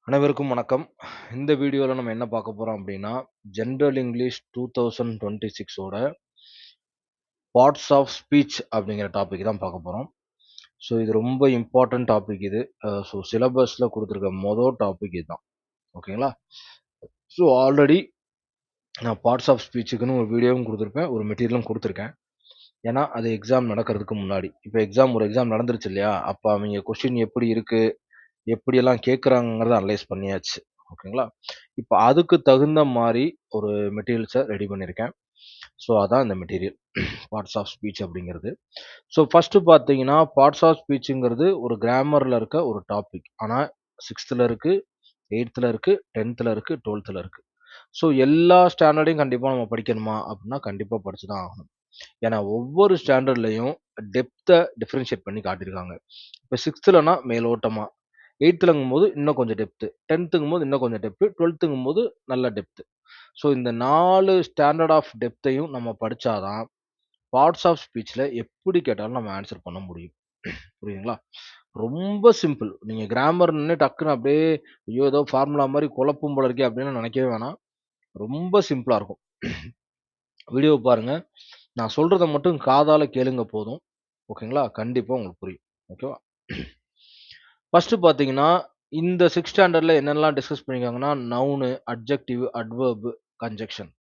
அனைவருக்கும் வணக்கம். இந்த வீடியோல நம்ம என்ன பார்க்க போறோம் அப்படின்னா, ஜெனரல் இங்கிலீஷ் 2026 ஓட பார்ட்ஸ் ஆஃப் ஸ்பீச் அப்படிங்கிற டாபிக் தான் பார்க்க போறோம். ஸோ இது ரொம்ப இம்பார்ட்டன்ட் டாபிக் இது. ஸோ சிலபஸ்ல குடுத்துருக்க டாபிக் இதுதான். ஓகேங்களா? ஸோ ஆல்ரெடி நான் பார்ட்ஸ் ஆஃப் ஸ்பீச்சுக்குன்னு ஒரு வீடியோவும் குடுத்துருப்பேன். ஒரு மெட்டீரியலும் குடுத்துருக்கேன். ஏன்னா, அது எக்ஸாம் நடக்கிறதுக்கு முன்னாடி. இப்ப ஒரு எக்ஸாம் நடந்துருச்சு இல்லையா? அப்ப அவைங்க கொஸ்டின் எப்படி இருக்கு? எப்படியெல்லாம் கேட்குறாங்கங்கிறத அனலைஸ் பண்ணியாச்சு. ஓகேங்களா? இப்ப அதுக்கு தகுந்த மாரி ஒரு மெட்டீரியல்ஸ ரெடி பண்ணியிருக்கேன். ஸோ அதான் இந்த மெட்டீரியல். பார்ட்ஸ் ஆஃப் ஸ்பீச் அப்படிங்கிறது. ஸோ ஃபர்ஸ்ட்டு பார்த்தீங்கன்னா, பார்ட்ஸ் ஆஃப் ஸ்பீச்சுங்கிறது ஒரு கிராமர்ல இருக்க ஒரு டாபிக். ஆனா 6த்துல இருக்கு, 8த்துல இருக்கு, 10த்துல இருக்கு, 12த்துல இருக்கு. ஸோ எல்லா ஸ்டாண்டர்டையும் கண்டிப்பா நம்ம படிக்கணுமா? அப்படின்னா கண்டிப்பா படிச்சு தான் ஆகணும். ஏன்னா ஒவ்வொரு ஸ்டாண்டர்ட்லயும் டெப்த்த டிஃபரன்ஷியேட் பண்ணி காட்டியிருக்காங்க. இப்ப 6த்துலனா மேலோட்டமா, 8த்துலங்கும்போது இன்னும் கொஞ்சம் டெப்த்து, 10த்துங்கும்போது இன்னும் கொஞ்சம் டெப்த்து, 12த்துங்கும்போது நல்ல டெப்த்து. ஸோ இந்த 4 ஸ்டாண்டர்ட் ஆஃப் டெப்த்தையும் நம்ம படிச்சா தான், பார்ட்ஸ் ஆஃப் ஸ்பீச்ல எப்படி கேட்டாலும் நம்ம ஆன்சர் பண்ண முடியும். புரியுதுங்களா? ரொம்ப சிம்பிள். நீங்க கிராமர்ன்னு டக்குனு அப்படியே, ஐயோ! ஏதோ ஃபார்முலா மாரி குழப்பும் போல இருக்கே அப்படின்னு நினைக்கவே வேணாம். ரொம்ப சிம்பிளா இருக்கும். வீடியோ பாருங்க. நான் சொல்றத மட்டும் காதால கேளுங்க போதும். ஓகேங்களா? கண்டிப்பா உங்களுக்கு புரியும். ஓகேவா? ஃபர்ஸ்ட்டு பார்த்தீங்கன்னா, இந்த 6 ஸ்டாண்டர்ட்ல என்னென்னலாம் டிஸ்கஸ் பண்ணியிருக்காங்கன்னா, noun, adjective, adverb, conjunction.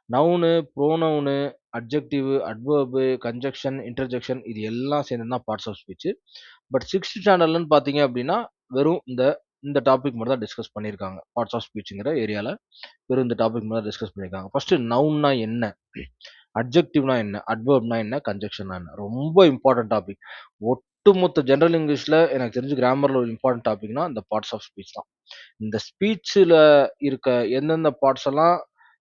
Noun, pronoun, adjective, adverb, conjunction, interjection இது எல்லாம் சேர்ந்தது தான் பார்ட்ஸ் ஆஃப் ஸ்பீச். பட் 6த் ஸ்டாண்டர்ட்லன்னு பார்த்தீங்க அப்படின்னா, வெறும் இந்த இந்த டாபிக் மட்டும் தான் டிஸ்கஸ் பண்ணியிருக்காங்க. பார்ட்ஸ் ஆஃப் ஸ்பீச்ங்கிற ஏரியால வெறும் இந்த டாபிக் மட்டும் தான் டிஸ்கஸ் பண்ணியிருக்காங்க. ஃபர்ஸ்ட்டு நவுன்னா என்ன? அட்ஜெக்டிவ்னா என்ன? அட்வெர்ப்னா என்ன? கன்ஜங்ஷன்னா என்ன? ரொம்ப இம்பார்ட்டன்ட் டாபிக். ஒட்டுமொத்த ஜெனரல் இங்கிலீஷ்ல எனக்கு தெரிஞ்சு கிராமர்ல ஒரு இம்பார்ட்டன்ட் டாபிக்னா இந்த பார்ட்ஸ் ஆஃப் ஸ்பீச் தான். இந்த ஸ்பீச்ல இருக்க எந்தெந்த பார்ட்ஸ் எல்லாம்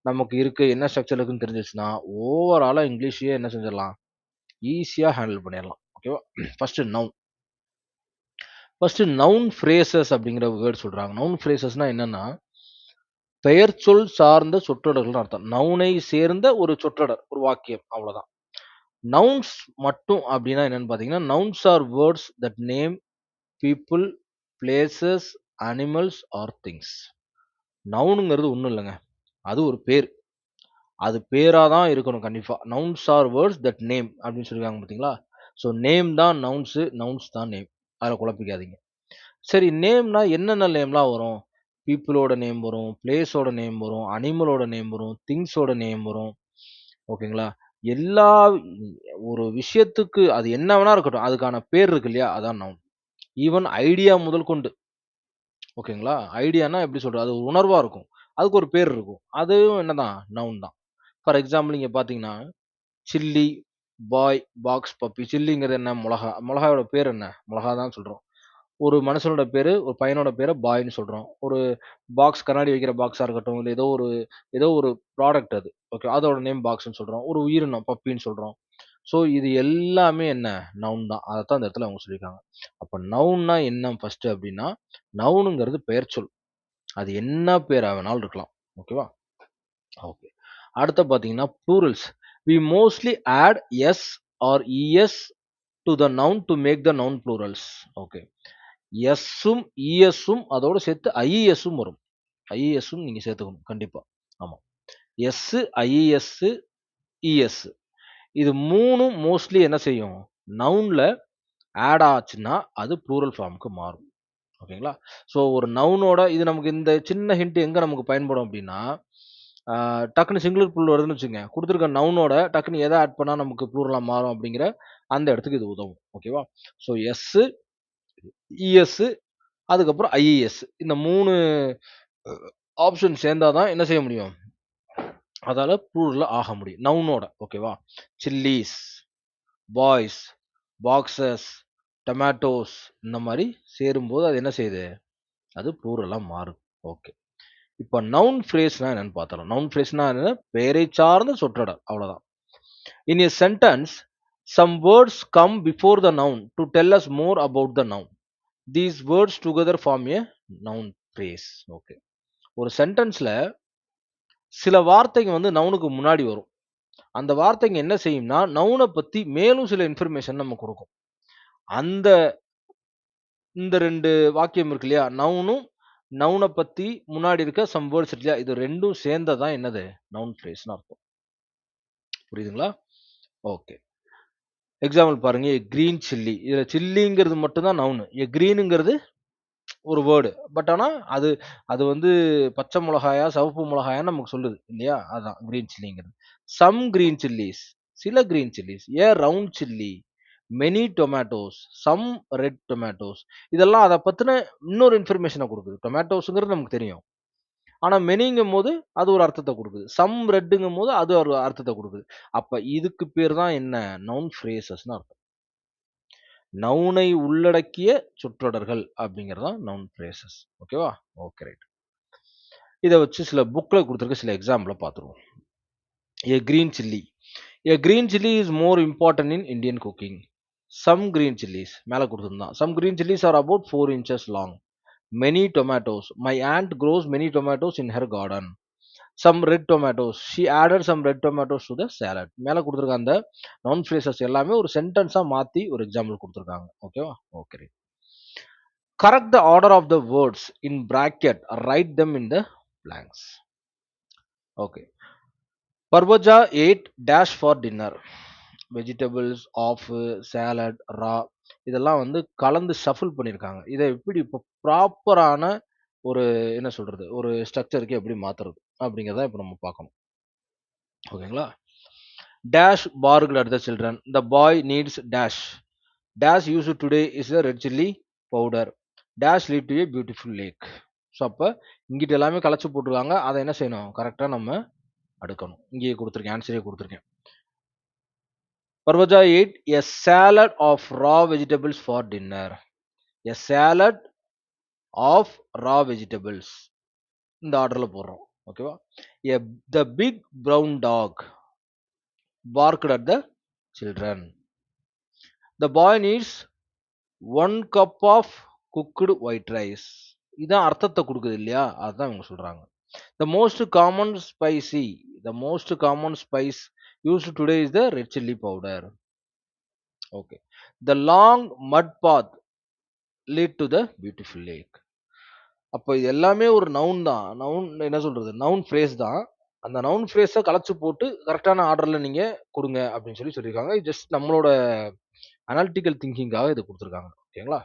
நமக்கு இருக்கு, என்ன ஸ்ட்ரக்சர் இருக்குன்னு தெரிஞ்சிருச்சுன்னா, ஓவராலா இங்கிலீஷையே என்ன செஞ்சிடலாம்? ஈஸியா ஹேண்டில் பண்ணிறலாம். ஓகேவா? First noun. First noun phrases அப்படிங்கிற வேர்ட் சொல்றாங்க. நவுன் ஃப்ரேசஸ்னா என்னன்னா, பெயர்ச்சொல் சார்ந்த சொற்றொடர்கள்னு அர்த்தம். நவுனை சேர்ந்த ஒரு சொற்றொடர், ஒரு வாக்கியம் அவ்வளோதான். நவுன்ஸ் மட்டும் அப்டின்னா என்னன்னு பார்த்தீங்கன்னா, nouns are words that name people, places, animals or things. நவுனுங்கிறது ஒண்ணும் இல்லங்க. அது ஒரு பேர். அது பேரா தான் இருக்கணும் கண்டிப்பா. Nouns are words that name அப்டின்னு சொல்லிருக்காங்க பார்த்தீங்களா? ஸோ நேம் தான் நவுன்ஸு, நவுன்ஸ் தான் நேம். அதுல குழப்பிக்காதீங்க. சரி நேம்னா என்னென்ன நேம்லாம் வரும்? பீப்பிளோட நேம் வரும், பிளேஸோட நேம் வரும், அனிமலோட நேம் வரும், திங்ஸோட நேம் வரும். ஓகேங்களா? எல்லா ஒரு விஷயத்துக்கு அது என்ன வேணா இருக்கட்டும். அதுக்கான பேர் இருக்கு இல்லையா? அதான் நவுன். ஈவன் ஐடியா முதல் கொண்டு. ஓகேங்களா? ஐடியான்னா எப்படி சொல்றது? அது ஒரு உணர்வா இருக்கும். அதுக்கு ஒரு பேர் இருக்கும். அதுவும் என்னதான்? நவுன் தான். ஃபார் எக்ஸாம்பிள் நீங்க பார்த்தீங்கன்னா, சில்லி, பாய், பாக்ஸ் பப்பி. சில்லிங்கிறது என்ன? மொளகா. மொளகாயோட பேர் என்ன? மொளகா தான் சொல்றோம். ஒரு மனுஷனோட பேரு, ஒரு பையனோட பேர பாய்ன்னு சொல்றோம். ஒரு பாக்ஸ் கண்ணாடி வைக்கிற பாக்ஸா இருக்கட்டும், இல்ல ஏதோ ஒரு ப்ராடக்ட் அது. ஓகே. அதோட நேம் பாக்ஸ்ன்னு சொல்றோம். ஒரு உயிரினம் பப்பின்னு சொல்றோம். ஸோ இது எல்லாமே என்ன? நவுன் தான். அதத்தான் இந்த இடத்துல அவங்க சொல்லியிருக்காங்க. அப்ப நவுன்னா என்ன ஃபர்ஸ்ட்டு அப்டின்னா, நவுனுங்கிறது பெயர்ச்சொல். அது என்ன பேரா வேணாலும் இருக்கலாம். ஓகேவா? ஓகே. அடுத்து பார்த்தீங்கன்னா, plurals. We mostly add S or ES to the noun to make the noun plurals. Okay. எஸ்ஸும், இஎஸ்ஸும் அதோட சேர்த்து ஐஇஎஸ்ஸும் வரும். ஐஇஎஸ்ஸும் நீங்க சேர்த்துக்கணும். கண்டிப்பா. ஆமா. S, IES, ES. இது 3ம் மோஸ்ட்லி என்ன செய்யும்? நவுன்ல ஆட் ஆச்சுன்னா, அது ப்ளூரல் ஃபார்ம்க்கு மாறும். ஓகேங்களா? ஸோ ஒரு நவுனோட இது நமக்கு இந்த சின்ன ஹிண்ட் எங்க நமக்கு பயன்படும் அப்டின்னா, ஆ டக்குனு சிங்குலர் ப்ளூரல் வருதுன்னு வச்சுக்கங்க. குடுத்துருக்க நவுனோட டக்குனு எத ஆட் பண்ணா நமக்கு ப்ளூரலா மாறும் அப்டிங்கிற அந்த இடத்துக்கு இது உதவும். ஓகேவா? ஸோ எஸ்ஸு, இஎஸ்ஸு அதுக்கப்புறம் ஐஇஎஸ். இந்த 3 ஆப்ஷன் சேர்ந்தா தான் என்ன செய்ய முடியும்? அதால ப்ளூரல்ல ஆக முடியும். நவுனோட ஓகேவா? சில்லீஸ், பாய்ஸ், பாக்ஸஸ், டொமேட்டோஸ் இந்த மாரி சேரும்போது அது என்ன செய்யுது? அது ப்ளூரலா மாறுது. ஓகே. இப்ப நவுன் ஃப்ரேஸ்னா என்னன்னு பார்த்தரலாம். நவுன் ஃப்ரேஸ்னா என்ன? பெயரைச் சார்ந்த சொற்றொடர். அவ்வளவுதான். In a sentence, some words come before the noun to tell us more about the noun. These words together form a noun phrase. Okay. ஒரு சென்டென்ஸ்ல சில வார்த்தைங்க வந்து நவுனுக்கு முன்னாடி வரும். அந்த வார்த்தைங்க என்ன செய்யும்னா, நவுன பத்தி மேலும் சில இன்ஃபர்மேஷன் நமக்கு குடுக்கும். அந்த இந்த 2 வாக்கியம் இருக்கு இல்லையா? நவுனும், நவுனை பத்தி முன்னாடி இருக்க சம் வேர்ட்ஸ் இல்லையா, இது ரெண்டும் சேர்ந்ததான் என்னது நவுன் ஃப்ரேஸ்னு அர்த்தம். புரியுதுங்களா? ஓகே. எக்ஸாம்பிள் பாருங்க, கிரீன் சில்லி. இதுல சில்லிங்கிறது மட்டும் தான் நவுன். கிரீனுங்கிறது ஒரு வேர்டு. பட் ஆனா அது அது வந்து பச்சை மிளகாயா சிவப்பு மிளகாயான்னு நமக்கு சொல்லுது இல்லையா, அதான் கிரீன் சில்லிங்கிறது. சம் கிரீன் சில்லிஸ், சில green chillies, a round chilli, many tomatoes, some red tomatoes. இதெல்லாம் அதை பத்தின இன்னொரு இன்ஃபர்மேஷனை கொடுக்குது. டொமேட்டோஸுங்கிறது நமக்கு தெரியும், ஆனா மெனிங்கும் போது அது ஒரு அர்த்தத்தை கொடுக்குது, சம் ரெட்டுங்கும் போது அது ஒரு அர்த்தத்தை கொடுக்குது. அப்ப இதுக்கு பேர் தான் என்ன, நவுன் ஃப்ரேசஸ்னு அர்த்தம். நவுனை உள்ளடக்கிய சொற்றொடர்கள் அப்படிங்கிறது தான் நவுன் ஃப்ரேசஸ். ஓகேவா? Okay, right. இதை வச்சு சில புக்ல கொடுத்துருக்க சில எக்ஸாம்பிளை பார்த்துருவோம். A green chilli. A green chilli is more important in Indian cooking. Some green chilies மேல கொடுத்துருந்தான். Some green chilies are about 4 inches long. Many tomatoes. My aunt grows many tomatoes in her garden. Some red tomatoes. She added some red tomatoes to the salad. மேல கொடுத்துருக்க அந்த noun phrases எல்லாமே ஒரு சென்டென்ஸா மாத்தி ஒரு example கொடுத்துருக்காங்க. ஓகேவா? Okay. Correct the order of the words in bracket. Write them in the blanks. Okay. Parvaja ate dash for dinner. Vegetables, of, salad, raw, இதெல்லாம் வந்து கலந்து ஷஃபிள் பண்ணியிருக்காங்க. இதை எப்படி இப்போ ப்ராப்பரான ஒரு என்ன சொல்றது, ஒரு ஸ்ட்ரக்சருக்கு எப்படி மாத்துறது அப்படிங்கிறத இப்போ நம்ம பார்க்கணும். ஓகேங்களா? Dash barked at the children. The boy needs dash. Dash use today is the red chilli powder. Dash lead to a beautiful lake. So அப்போ இங்கிட்ட எல்லாமே கலைச்சு போட்டிருக்காங்க. அதை என்ன செய்யணும், கரெக்டாக நம்ம அடுக்கணும். இங்கேயே கொடுத்துருக்கேன், ஆன்சரே கொடுத்துருக்கேன். Parvaja ate a salad of raw vegetables for dinner. A salad of raw vegetables. இந்த ஆர்டர்ல போடுறோம். ஓகேவா? The big brown dog barked at the children. The boy needs 1 cup of cooked white rice. இதான் அர்த்தத்தை கொடுக்குது இல்லையா, அதுதான் இவங்க சொல்றாங்க. The most common spice used today is the red chilli powder. Okay. The long mud path lead to the beautiful lake. அப்போ இது எல்லாமே ஒரு நவுன் தான். நவுன் என்ன சொல்றது, நவுன் ஃப்ரேஸ் தான். அந்த நவுன் ஃப்ரேஸை கலைச்சு போட்டு கரெக்டான ஆர்டர்ல நீங்க கொடுங்க அப்படின்னு சொல்லியிருக்காங்க. ஜஸ்ட் நம்மளோட அனாலிட்டிக்கல் திங்கிங்காக இது கொடுத்துருக்காங்க. ஓகேங்களா?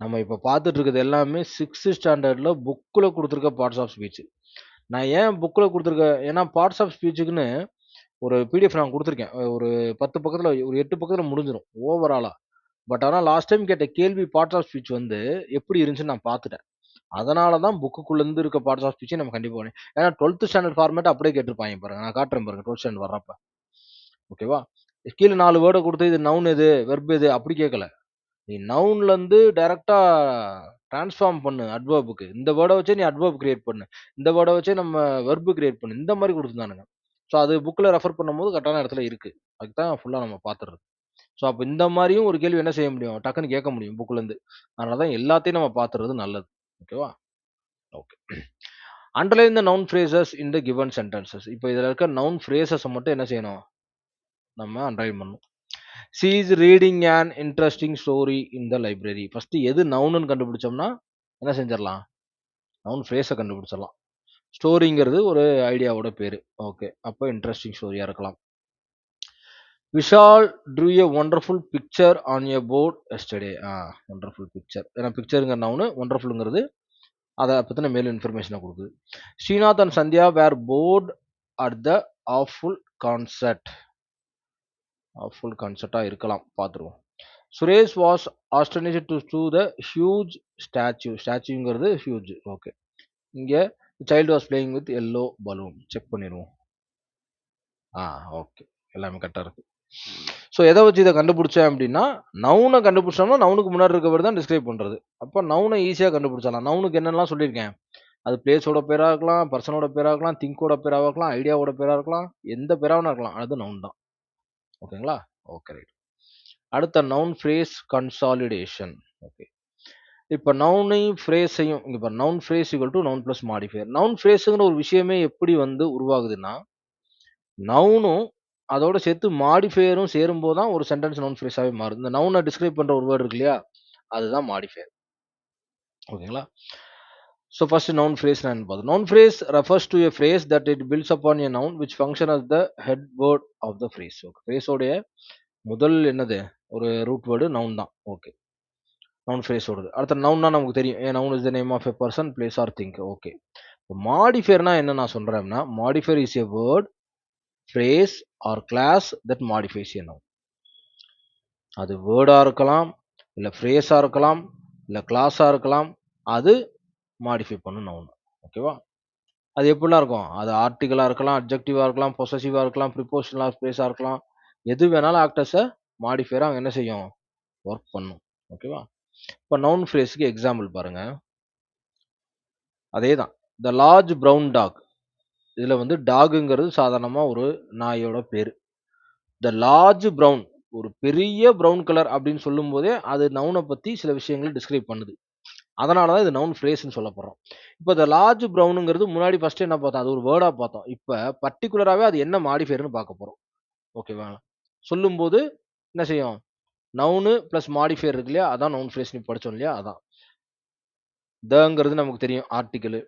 நம்ம இப்போ பார்த்துட்டு இருக்கிறது எல்லாமே 6th ஸ்டாண்டர்ட்ல புக்கில் கொடுத்துருக்க பார்ட்ஸ் ஆஃப் ஸ்பீச். நான் ஏன் புக்கில் கொடுத்துருக்கேன், ஏன்னா பார்ட்ஸ் ஆஃப் ஸ்பீச்சுக்குன்னு ஒரு பிடிஎஃப் நான் கொடுத்துருக்கேன். ஒரு 10 பக்கத்தில், ஒரு 8 பக்கத்தில் முடிஞ்சிடும் ஓவராலாக. பட் ஆனால் லாஸ்ட் டைம் கேட்ட கேள்வி பார்ட்ஸ் ஆஃப் ஸ்பீச் வந்து எப்படி இருந்துச்சுன்னு நான் பார்த்துட்டேன். அதனால தான் புக்குக்குள்ளேருந்து இருக்க பார்ட்ஸ் ஆஃப் ஸ்பீச்சை நம்ம கண்டிப்பாக பண்ணி, ஏன்னா 12th ஸ்டாண்டர்ட் ஃபார்மேட் அப்படியே கேட்டிருப்பாங்க பாருங்க. நான் காட்டுறேன் பாருங்க 12th ஸ்டாண்டர்ட் வர்றப்ப. ஓகேவா? கீழே 4 வேர்டை கொடுத்து இது நவுன் எது, வெர்ப் எது அப்படி கேட்கல. நீ நவுன்லேருந்து டைரெக்டாக டிரான்ஸ்ஃபார்ம் பண்ணு அட்வர்புக்கு. இந்த வேர்டை வச்சே நீ அட்வர்ப் கிரியேட் பண்ணு, இந்த வேர்டை வச்சே நம்ம வெர்பு கிரியேட் பண்ணு, இந்த மாதிரி கொடுத்துருந்தானுங்க. ஸோ அது புக்கில் ரெஃபர் பண்ணும்போது கரெக்டான இடத்துல இருக்குது. அதுக்கு தான் ஃபுல்லாக நம்ம பார்த்துறது. ஸோ அப்போ இந்த மாதிரியும் ஒரு கேள்வி என்ன செய்ய முடியும், டக்குன்னு கேட்க முடியும் புக்குலேருந்து. அதனால தான் எல்லாத்தையும் நம்ம பார்த்துறது நல்லது. ஓகேவா? Okay. Underline the noun phrases in the given sentences. இப்போ இதில் இருக்க நவுன் ஃப்ரேசஸை மட்டும் என்ன செய்யணும், நம்ம அண்டர்லைன் பண்ணணும். C is reading an interesting story in the library. First எது நவுன்னு கண்டுபிடிச்சோம்னா என்ன செஞ்சிடலாம், நவுன் ஃப்ரேஸை கண்டுபிடிச்சிடலாம். ஸ்டோரிங்கிறது ஒரு ஐடியாவோட பேர். ஓகே, அப்போ இன்ட்ரெஸ்டிங் ஸ்டோரியாக இருக்கலாம். Vishal drew a wonderful picture on a board yesterday. Wonderful picture, ஏன்னா பிக்சருங்கிற நவுனு, ஒண்டர்ஃபுல்ங்கிறது அதை பற்றின மேலும் இன்ஃபர்மேஷனை கொடுக்குது. Srinath and Sandhya were bored at the awful concert. Awful கான்சர்ட்டாக இருக்கலாம், பார்த்துருவோம். Suresh was astonished to the huge statue. ஸ்டாச்சுங்கிறது ஹியூஜ். ஓகே, இங்கே child was playing with yellow balloon. Check பண்ணிடுவோம். ஓகே, எல்லாமே கரெக்டாக இருக்கு. ஸோ எதை வச்சு இதை கண்டுபிடிச்சேன் அப்படின்னா, நவுனை கண்டுபிடிச்சோம்னா நவுனுக்கு முன்னாடி இருக்க வேர்டு தான் டிஸ்கிரைப் பண்ணுறது. அப்போ நவுனை ஈஸியாக கண்டுபிடிச்சலாம். நவுனுக்கு என்னெல்லாம் சொல்லியிருக்கேன், அது பிளேஸோட பேராக இருக்கலாம், பர்சனோட பேராக இருக்கலாம், திங்கோட பேராக இருக்கலாம், ஐடியாவோட பேராக இருக்கலாம், எந்த பேராகவும் இருக்கலாம், அது நவுன் தான். ஓகேங்களா? Okay, right. அடுத்த நவுன் ஃப்ரேஸ் கன்சாலிடேஷன். ஓகே, இப்போ நவுனையும் ஃப்ரேஸையும் இங்கே இப்போ noun phrase equal to noun plus modifier. Noun ஃப்ரேஸுங்கிற ஒரு விஷயமே எப்படி வந்து உருவாகுதுன்னா, நவுனும் அதோட சேர்த்து மாடிஃபையரும் சேரும்போது தான் ஒரு சென்டென்ஸ் நவுன் ஃப்ரேஸாகவே மாறுது. இந்த நவுனை டிஸ்கிரைப் பண்ணுற ஒரு வேர்டு இருக்கு இல்லையா, அதுதான் மாடிஃபையர். ஓகேங்களா? So first noun phrase நான் பார்த்தோம். Noun phrase refers to a phrase that it builds upon a noun which function as the head word of the phrase. Okay. phrase உடைய முதல் என்னது ஒரு ரூட் வேர்டு நவுன் தான். Okay, noun phrase ஓடுது. அடுத்த நவுன்னா நமக்கு தெரியும். A noun is the name of a person, place or thing. Okay. மாடிஃபையர்னா என்ன நான் சொல்றேன்னா, modifier is a word, phrase or class that modifies a noun. அது வேர்டா இருக்கலாம், இல்ல ஃப்ரேஸா இருக்கலாம், இல்ல கிளாஸா இருக்கலாம். அது மாடிஃபை பண்ணும் நவுன். ஓகேவா? அது எப்படிலாம் இருக்கும்? அது ஆர்டிகிளா இருக்கலாம், அட்ஜெக்டிவா இருக்கலாம், பொசசிவா இருக்கலாம், ப்ரிபோசிஷனல் ஃப்ரேஸா இருக்கலாம். எது வேணாலும் ஆக்ட் அஸ் அ மாடிஃபையரா அங்க என்ன செய்யும்? ஒர்க் பண்ணும். ஓகேவா? இப்ப நவுன் ஃப்ரேஸ்க்கு எக்ஸாம்பிள் பாருங்க. அதேதான். The large brown dog. இதுல வந்து டாகுங்கிறது சாதாரணமா ஒரு நாயோட பேரு. த லார்ஜ் பிரவுன், ஒரு பெரிய பிரவுன் கலர் அப்படின்னு சொல்லும்போதே அது நவுனை பத்தி சில விஷயங்களை டிஸ்கிரைப் பண்ணுது. அதனால தான் இது நவுன் ஃப்ரேஸ்ன்னு சொல்லப்படுறோம். இப்போ த லார்ஜ் பிரவுனுங்கிறது முன்னாடி ஃபர்ஸ்ட் என்ன பார்த்தோம்? அது ஒரு வேர்டா பார்த்தோம். இப்போ பர்ட்டிகுலராவே அது என்ன மாடிஃபையர்னு பார்க்க போறோம். ஓகேவா? சொல்லும்போது என்ன செய்யும்? நவுனு பிளஸ் மாடிஃபையர் இருக்கு இல்லையா? அதான் நவுன் ஃப்ரேஸ் நீ படிச்சோம் இல்லையா? அதான். தங்கிறது நமக்கு தெரியும் ஆர்டிகிள்.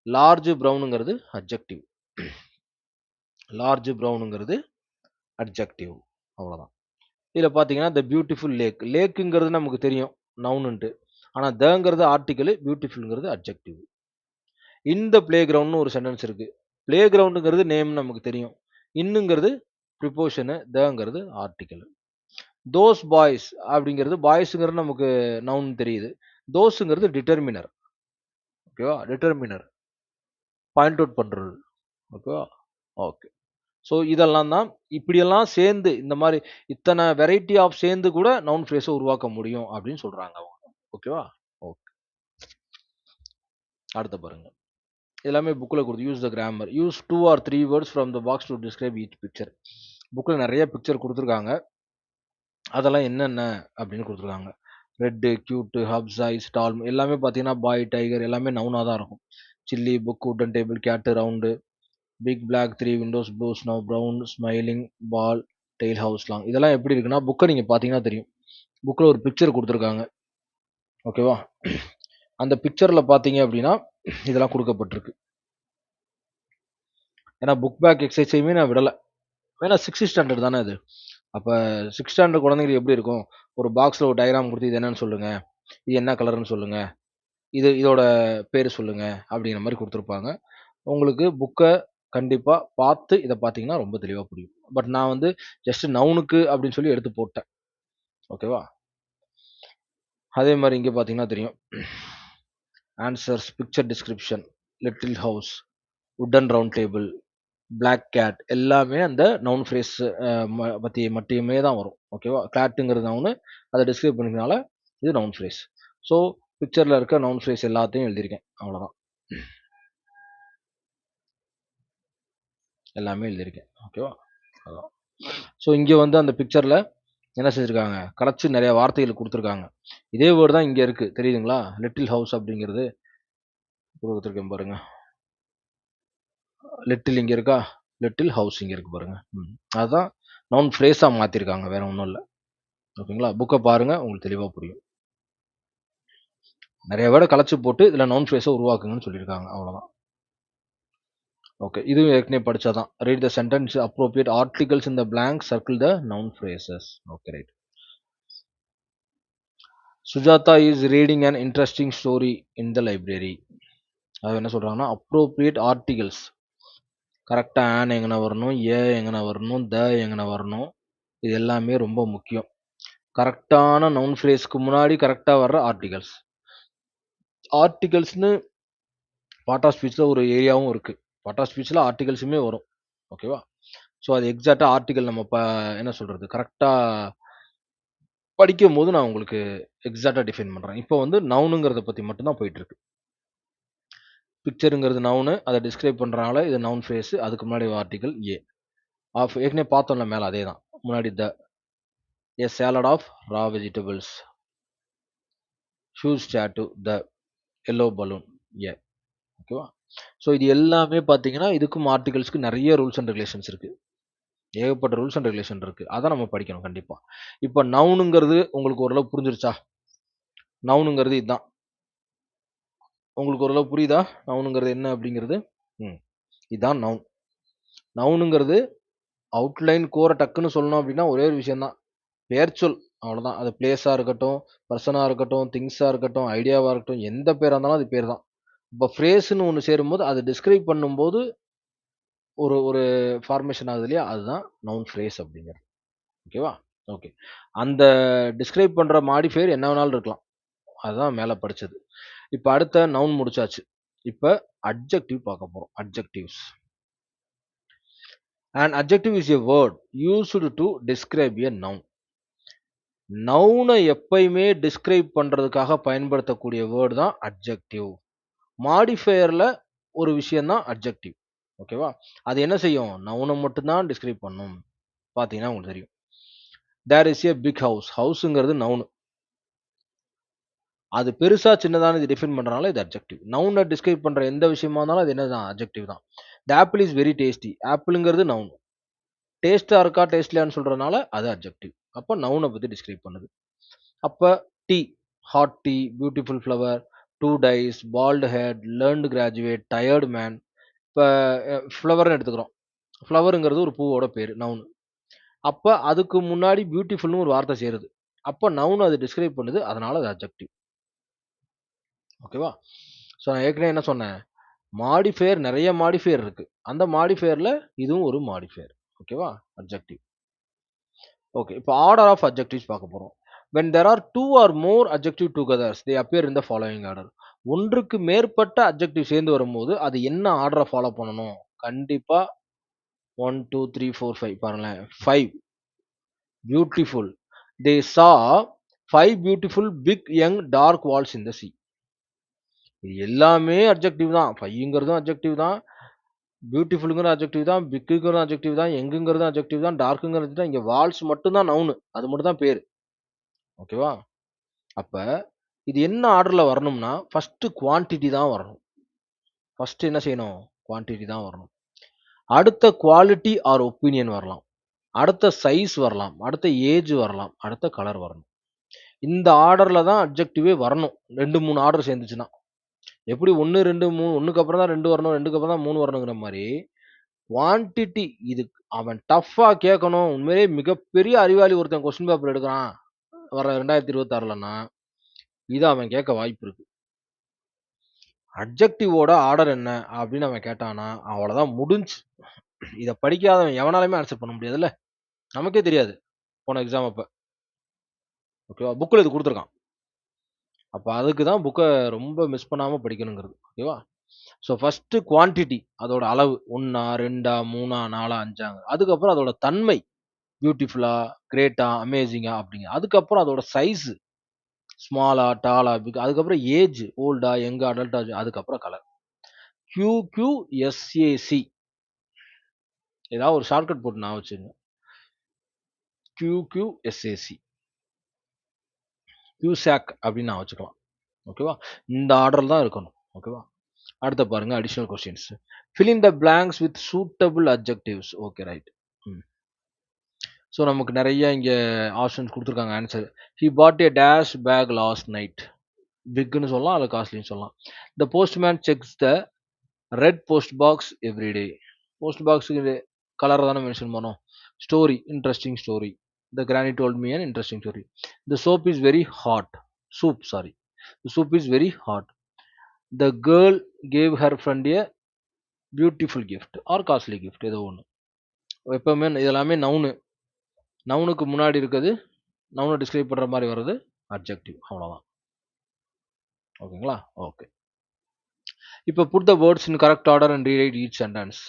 லார்ஜ் பிரவுனுங்கிறது அட்ஜெக்டிவ். லார்ஜ் பிரவுனுங்கிறது அட்ஜெக்டிவ். அவ்வளோதான். இதில் பார்த்தீங்கன்னா த பியூட்டிஃபுல் லேக். லேக்குங்கிறது நமக்கு தெரியும் நவுனுன்ட்டு. ஆனால் தங்கிறது ஆர்டிகிள், பியூட்டிஃபுல்ங்கிறது அட்ஜெக்டிவ். இந்த பிளே கிரவுண்ட்னு ஒரு சென்டென்ஸ் இருக்கு. பிளே கிரவுண்டுங்கிறது நேம் நமக்கு தெரியும். இன்னுங்கிறது ப்ரிப்போஷனு, தங்கிறது ஆர்டிகிள். தோஸ் பாய்ஸ் அப்படிங்கிறது பாய்ஸுங்கிறது நமக்கு நவுன் தெரியுது. தோஸுங்கிறது டிட்டர்மினர். ஓகேவா? டிட்டர்மினர் பாயிண்ட் அவுட் பண்றது. ஓகேவா? ஓகே. ஸோ இதெல்லாம் தான் இப்படியெல்லாம் சேர்ந்து இந்த மாதிரி இத்தனை வெரைட்டி ஆஃப் சேர்ந்து கூட நவுன் ஃப்ரேஸை உருவாக்க முடியும் அப்படின்னு சொல்றாங்க அவங்க. ஓகேவா? ஓகே. அடுத்த பாருங்க. எல்லாமே புக்கில் கொடுத்து use the grammar. Use 2 or 3 words from the box to describe each picture. புக்கில் நிறைய பிக்சர் கொடுத்துருக்காங்க. அதெல்லாம் என்னென்ன அப்படின்னு கொடுத்துருக்காங்க. Red, cute, hubs, eyes, tall எல்லாமே பார்த்தீங்கன்னா பாய், டைகர் எல்லாமே நவுனாக தான் இருக்கும். Chilli, book, wooden table, cat, round, big black, 3 windows, blue, snow, brown, smiling, ball, tail, house long. இதெல்லாம் எப்படி இருக்குன்னா புக்கை நீங்கள் பார்த்தீங்கன்னா தெரியும். புக்கில் ஒரு பிக்சர் கொடுத்துருக்காங்க. ஓகேவா? அந்த பிக்சரில் பார்த்தீங்க அப்படின்னா இதெல்லாம் கொடுக்கப்பட்டிருக்கு. ஏன்னா புக் பேக் எக்ஸசைஸையுமே நான் விடலை. ஏன்னா 6th ஸ்டாண்டர்ட் தானே அது. அப்போ 6th ஸ்டாண்டர்ட் குழந்தைங்களுக்கு எப்படி இருக்கும்? ஒரு பாக்ஸில் ஒரு டயக்ராம் கொடுத்து இது என்னன்னு சொல்லுங்க, இது என்ன கலர்னு சொல்லுங்க, இதோட பேர் சொல்லுங்க அப்படிங்கிற மாதிரி கொடுத்துருப்பாங்க. உங்களுக்கு புக்கை கண்டிப்பாக பார்த்து இதை பார்த்தீங்கன்னா ரொம்ப தெளிவாக புரியும். பட் நான் வந்து ஜஸ்ட் நவுனுக்கு அப்படின்னு சொல்லி எடுத்து போட்டேன். ஓகேவா? அதே மாதிரி இங்கே பார்த்தீங்கன்னா தெரியும். Answers, picture description, little house, wooden round table, black cat எல்லாமே அந்த நவுன் ஃப்ரேஸ் பற்றி மட்டுமே தான் வரும். ஓகேவா? கேட்டுங்கிறது நவுனு, அதை டிஸ்கிரைப் பண்ணிக்கனால இது நவுன் ஃப்ரேஸ். ஸோ பிக்சரில் இருக்க நவுன் ஃப்ரேஸ் எல்லாத்தையும் எழுதியிருக்கேன். அவ்வளோதான். எல்லாமே எழுதியிருக்கேன். ஓகேவா? அதான். ஸோ இங்கே வந்து அந்த பிக்சரில் என்ன செஞ்சுருக்காங்க? கரைச்சி நிறைய வார்த்தைகள் கொடுத்துருக்காங்க. இதே வேர்டு தான் இங்கே இருக்குது. தெரியுதுங்களா? லிட்டில் ஹவுஸ் அப்படிங்கிறது கொடுத்துருக்கேன் பாருங்க. லிட்டில் இங்கே இருக்கா? லிட்டில் ஹவுஸ் இங்கே இருக்கு பாருங்க. அதுதான் நவுன் ஃப்ரேஸாக மாற்றிருக்காங்க. வேற ஒன்றும் இல்லை. ஓகேங்களா? புக்கை பாருங்க, உங்களுக்கு தெளிவாக புரியும். நிறைய வேர்டை கலைச்சு போட்டு இதில் நவுன் ஃப்ரேஸை உருவாக்குங்கன்னு சொல்லியிருக்காங்க. அவ்வளோதான். ஓகே, இதுவும் ஏற்கனவே படிச்சாதான். Read the sentence appropriate articles in the blank, circle the noun phrases. Okay, right. Sujatha is reading an interesting story in the library. அது என்ன சொல்றாங்கன்னா அப்ரோப்ரியேட் ஆர்டிகல்ஸ். கரெக்டாக ஆன் எங்கன வரணும், ஏ எங்கன வரணும், த எங்கன வரணும், இது எல்லாமே ரொம்ப முக்கியம். கரெக்டான நவுன் ஃப்ரேஸ்க்கு முன்னாடி கரெக்டாக வர்ற ஆர்டிகல்ஸ். ஆர்டிகல்ஸ்னு பார்ட் ஆஃப் ஸ்பீச்சில் ஒரு ஏரியாவும் இருக்குது. பார்ட் ஆஃப் ஸ்பீச்சில் ஆர்டிகல்ஸுமே வரும். ஓகேவா? ஸோ அது எக்ஸாக்டாக ஆர்டிகல் நம்ம என்ன சொல்கிறது கரெக்டாக படிக்கும் போது நான் உங்களுக்கு எக்ஸாக்டாக டிஃபைன் பண்ணுறேன். இப்போ வந்து நவுனுங்கிறத பற்றி மட்டும்தான் போயிட்டுருக்கு. பிக்சருங்கிறது நவுனு, அதை டிஸ்கிரைப் பண்ணுறனால இது நவுன் ஃப்ரேஸு. அதுக்கு முன்னாடி ஆர்டிகல் ஏ. ஆஃப் ஏற்கனவே பார்த்தோம்ல மேலே, அதே தான். முன்னாடி the. A salad of raw vegetables. Shoes tattoo the. Yellow balloon a. ஓகேவா? ஸோ இது எல்லாமே பார்த்தீங்கன்னா இதுக்கும் ஆர்டிகல்ஸ்க்கு நிறைய ரூல்ஸ் அண்ட் ரெகுலேஷன்ஸ் இருக்குது. ஏகப்பட்ட ரூல்ஸ் அண்ட் ரெகுலேஷன் இருக்குது. அதை நம்ம படிக்கணும் கண்டிப்பாக. இப்போ நவுனுங்கிறது உங்களுக்கு ஓரளவு புரிஞ்சிருச்சா? நவுனுங்கிறது இதுதான். உங்களுக்கு ஓரளவு புரியுதா நவுனுங்கிறது என்ன அப்படிங்கிறது? இதான் நவுன். நவுனுங்கிறது அவுட்லைன் கோரை டக்குன்னு சொல்லணும் அப்படின்னா ஒரே ஒரு விஷயம் தான். பெயர்ச்சொல் அவ்வளோதான். அது பிளேஸா இருக்கட்டும், பர்சனா இருக்கட்டும், திங்ஸா இருக்கட்டும், ஐடியாவா இருக்கட்டும், எந்த பேரா இருந்தாலும் அது பேர் தான். இப்போ ஃப்ரேஸ்ன்னு ஒண்ணு சேரும்போது அது டிஸ்கிரைப் பண்ணும்போது ஒரு ஒரு ஃபார்மேஷன் ஆகுது இல்லையா? அதுதான் நவுன் ஃப்ரேஸ் அப்படிங்கிறது. ஓகேவா? ஓகே. அந்த டிஸ்கிரைப் பண்ற மாடிஃபையர் என்ன வேணாலும் இருக்கலாம். அதுதான் மேல படிச்சது. இப்ப அடுத்த நவுன் முடிச்சாச்சு. இப்ப அட்ஜெக்டிவ் பார்க்க போறோம். Adjectives. An adjective is a word used to describe a noun. நவுன எப்பயுமே டிஸ்கிரைப் பண்றதுக்காக பயன்படுத்தக்கூடிய வேர்ட் தான் அட்ஜெக்டிவ். மாடிஃபையர்ல ஒரு விஷயம் தான் அட்ஜெக்டிவ். ஓகேவா? அது என்ன செய்யும்? நவுன மட்டும் தான் டிஸ்கிரைப் பண்ணும். பார்த்தீங்கன்னா உங்களுக்கு தெரியும். There is a big house. ஹவுஸ்ங்கிறது நவுனு. அது பெருசா சின்னதான்னு இது டிஃபைன் பண்றனால இது அட்ஜெக்டிவ். நவுன டிஸ்கிரைப் பண்ற எந்த விஷயமா இருந்தாலும் அது என்னதான்? அட்ஜெக்டிவ் தான். The apple is very tasty. ஆப்பிள்ங்கிறது நவுன். டேஸ்ட்டா இருக்கா, டேஸ்ட்லியான்னு சொல்றனால அது அட்ஜெக்டிவ். அப்ப நவுன பத்தி டிஸ்கிரைப் பண்ணுது. அப்ப tea, hot tea, beautiful flower, 2 dice, bald head, learned graduate, tired man. இப்ப ஃப்ளவர்ன்னு எடுத்துக்கிறோம். ஃப்ளவர்ங்கிறது ஒரு பூவோட பேரு, நவுன். அப்ப அதுக்கு முன்னாடி பியூட்டிஃபுல்னு ஒரு வார்த்தை சேருது. அப்ப நவுன் அது டிஸ்கிரைப் பண்ணுது. அதனால அது அட்ஜெக்டிவ். ஓகேவா? ஸோ நான் ஏற்கனவே என்ன சொன்னேன்? மாடிஃபையர் நெறைய மாடிஃபையர் இருக்கு. அந்த மாடிஃபையர்ல இதுவும் ஒரு மாடிஃபையர். ஓகேவா? அட்ஜெக்டிவ். ஓகே. இப்போ ஆர்டர் ஆஃப் அட்ஜெக்டிவ்ஸ் பார்க்க போறோம். When there are 2 or more adjective togethers, they appear in the following order. ஒன்றுக்கு மேற்பட்ட அட்ஜெக்டிவ் சேர்ந்து வரும்போது, அது என்ன ஆர்டர ஃபாலோ பண்ணணும்? கண்டிப்பா 1, 2, 3, 4, 5 பாருங்களேன். 5 beautiful. They saw 5 beautiful big young dark walls in the sea. இது எல்லாமே அட்ஜெக்டிவ் தான். 5ங்கிறதும் அட்ஜெக்டிவ் தான். பியூட்டிஃபுல்ங்கிற அட்ஜெக்டிவ் தான். பிக்குங்கிற அட்ஜெக்டிவ் தான். யங்குங்கிறது அட்ஜெக்டிவ் தான். டார்க்குங்கிறது தான். இங்க வால்ஸ் மட்டும் தான் நவுனு. அது மட்டும் தான் பேரு. ஓகேவா? அப்ப இது என்ன ஆர்டர்ல வரணும்னா, ஃபர்ஸ்ட் குவான்டிட்டி தான் வரணும். ஃபர்ஸ்ட் என்ன செய்யணும்? குவான்டிட்டி தான் வரணும். அடுத்த குவாலிட்டி ஆர் ஒப்பீனியன் வரலாம். அடுத்த சைஸ் வரலாம். அடுத்த ஏஜ் வரலாம். அடுத்த கலர் வரணும். இந்த ஆர்டர்ல தான் அட்ஜெக்டிவே வரணும். 2, 3 ஆர்டர் சேர்ந்துச்சுன்னா. எப்படி 1, 2, 3 1க்கு அப்புறம் தான் 2 வரணும். 2க்கு அப்புறம் தான் 3 வரணுங்கிற மாரி, குவான்டிட்டி இது அவன் டஃப்பா கேட்கணும். உண்மையிலேயே மிகப்பெரிய அறிவாளி ஒருத்தன் கொஸ்டின் பேப்பர் எடுக்குறான். வர 2026லன்னா, இத அவன் கேட்க வாய்ப்பு இருக்கு. அட்ஜெக்டிவோட ஆர்டர் என்ன? அப்படின்னு அவன் கேட்டான்னா, அவ்வளோதான் முடிஞ்சுச்சு. இத படிக்காதவன் எவனாலுமே ஆன்சர் பண்ண முடியாதுல்ல. நமக்கே தெரியாது. போன எக்ஸாம் அப்ப. ஓகேவா? புக்ல இது குடுத்துருக்கான். அப்ப அதுக்கு தான் புக்க ரொம்ப மிஸ் பண்ணாம படிக்கணுங்கிறது. ஓகேவா? ஸோ ஃபர்ஸ்ட்டு குவான்டிட்டி அதோட அளவு 1, 2, 3, 4, 5 அதுக்கப்புறம் அதோட தன்மை. பியூட்டிஃபுல்லா, கிரேட்டா, அமேசிங்கா அப்படிங்க. அதுக்கப்புறம் அதோட சைஸ் ஸ்மாலா, டாலா, பிக் அதுக்கப்புறம் ஏஜ் ஓல்டா, யங்கா, அடல்ட்டா அதுக்கப்புறம் கலர். QQSAC ஏதாவது ஒரு ஷார்ட்கட் போட்டு ஞாபகம் வச்சுக்கங்க. QQSAC QSAC அப்படின்னு நான் வச்சுக்கலாம். ஓகேவா? இந்த ஆர்டர்ல தான் இருக்கணும். ஓகேவா? அடுத்து பாருங்க additional questions. Fill in the blanks with suitable adjectives. Okay right. So நமக்கு நெறைய இங்க ஆப்ஷன்ஸ் குடுத்துருக்காங்க answer. He bought a dash bag last night. பிக்ன்னு சொல்லலாம். அல்ல காஸ்ட்லின்னு சொல்லலாம். The postman checks the red post box every day. Post பாக்ஸுக்கு கலர தானே mention பண்ணோம். Story interesting story. The granny told me an interesting story. The soap is very hot. Soup, sorry. The soup is very hot. The girl gave her friend a beautiful gift or costly gift. ஏதோ ஒண்ணு. எப்பவுமே இதெல்லாமே noun. நவுனுக்கு முன்னாடி இருக்கிறது நவுன describe பண்ற மாரி வர்றது adjective. அவ்வளோதான். ஓகேங்களா? ஓகே. இப்ப put the words in correct order and rewrite each sentence.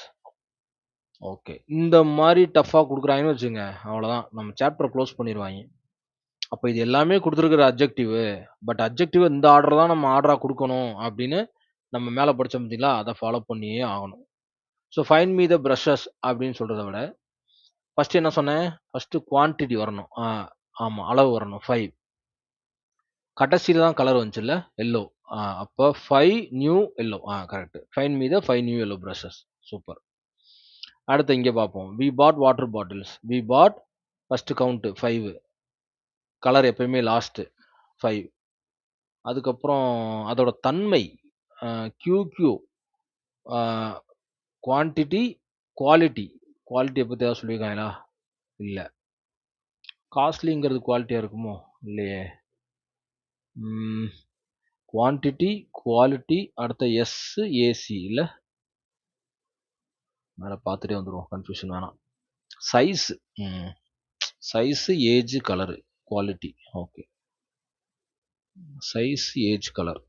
Okay. இந்த மாரி டஃப்பா குடுக்குறாங்கன்னு வச்சுக்கங்க, அவ்வளோதான். நம்ம சாப்டர க்ளோஸ் பண்ணிருவாய்ங்க. அப்ப இது எல்லாமே குடுத்துருக்கிற அட்ஜெக்டிவ். பட் அட்ஜெக்டிவ் இந்த ஆர்டர் தான் நம்ம ஆர்டரா குடுக்கணும் அப்படின்னு நம்ம மேல படிச்சோம் பார்த்தீங்களா? அத ஃபாலோ பண்ணியே ஆகணும். ஸோ ஃபைண்ட் மீ த பிரஷஸ் அப்படின்னு சொல்றத விட, ஃபர்ஸ்ட் என்ன சொன்னேன்? ஃபர்ஸ்ட் குவான்டிட்டி வரணும். ஆமா. அளவு வரணும். 5 கடைசில தான் கலர் வந்துச்சுல்ல? எல்லோ. அப்ப 5 new yellow. Correct. Find me the 5 new yellow brushes. Super. அடுத்து இங்க பார்ப்போம். We bought water bottles. We bought first count 5 colour எப்பயுமே லாஸ்ட் 5 அதுக்கப்புறம் அதோட தன்மை QQ குவான்டிட்டி, குவாலிட்டி. குவாலிட்டிய பத்தி ஏதாவது சொல்லியிருக்காங்களா? இல்ல. காஸ்ட்லிங்கிறது குவாலிட்டியா இருக்குமோ? இல்லையே. ம். குவான்டிட்டி, குவாலிட்டி அடுத்த ஏசி இல்ல? மேல பார்த்துட்டே வந்துருவோம். கன்ஃப்யூஷன் வேணாம். சைஸ். ம். Size, age, colour. Quality. Okay. Size, age, colour.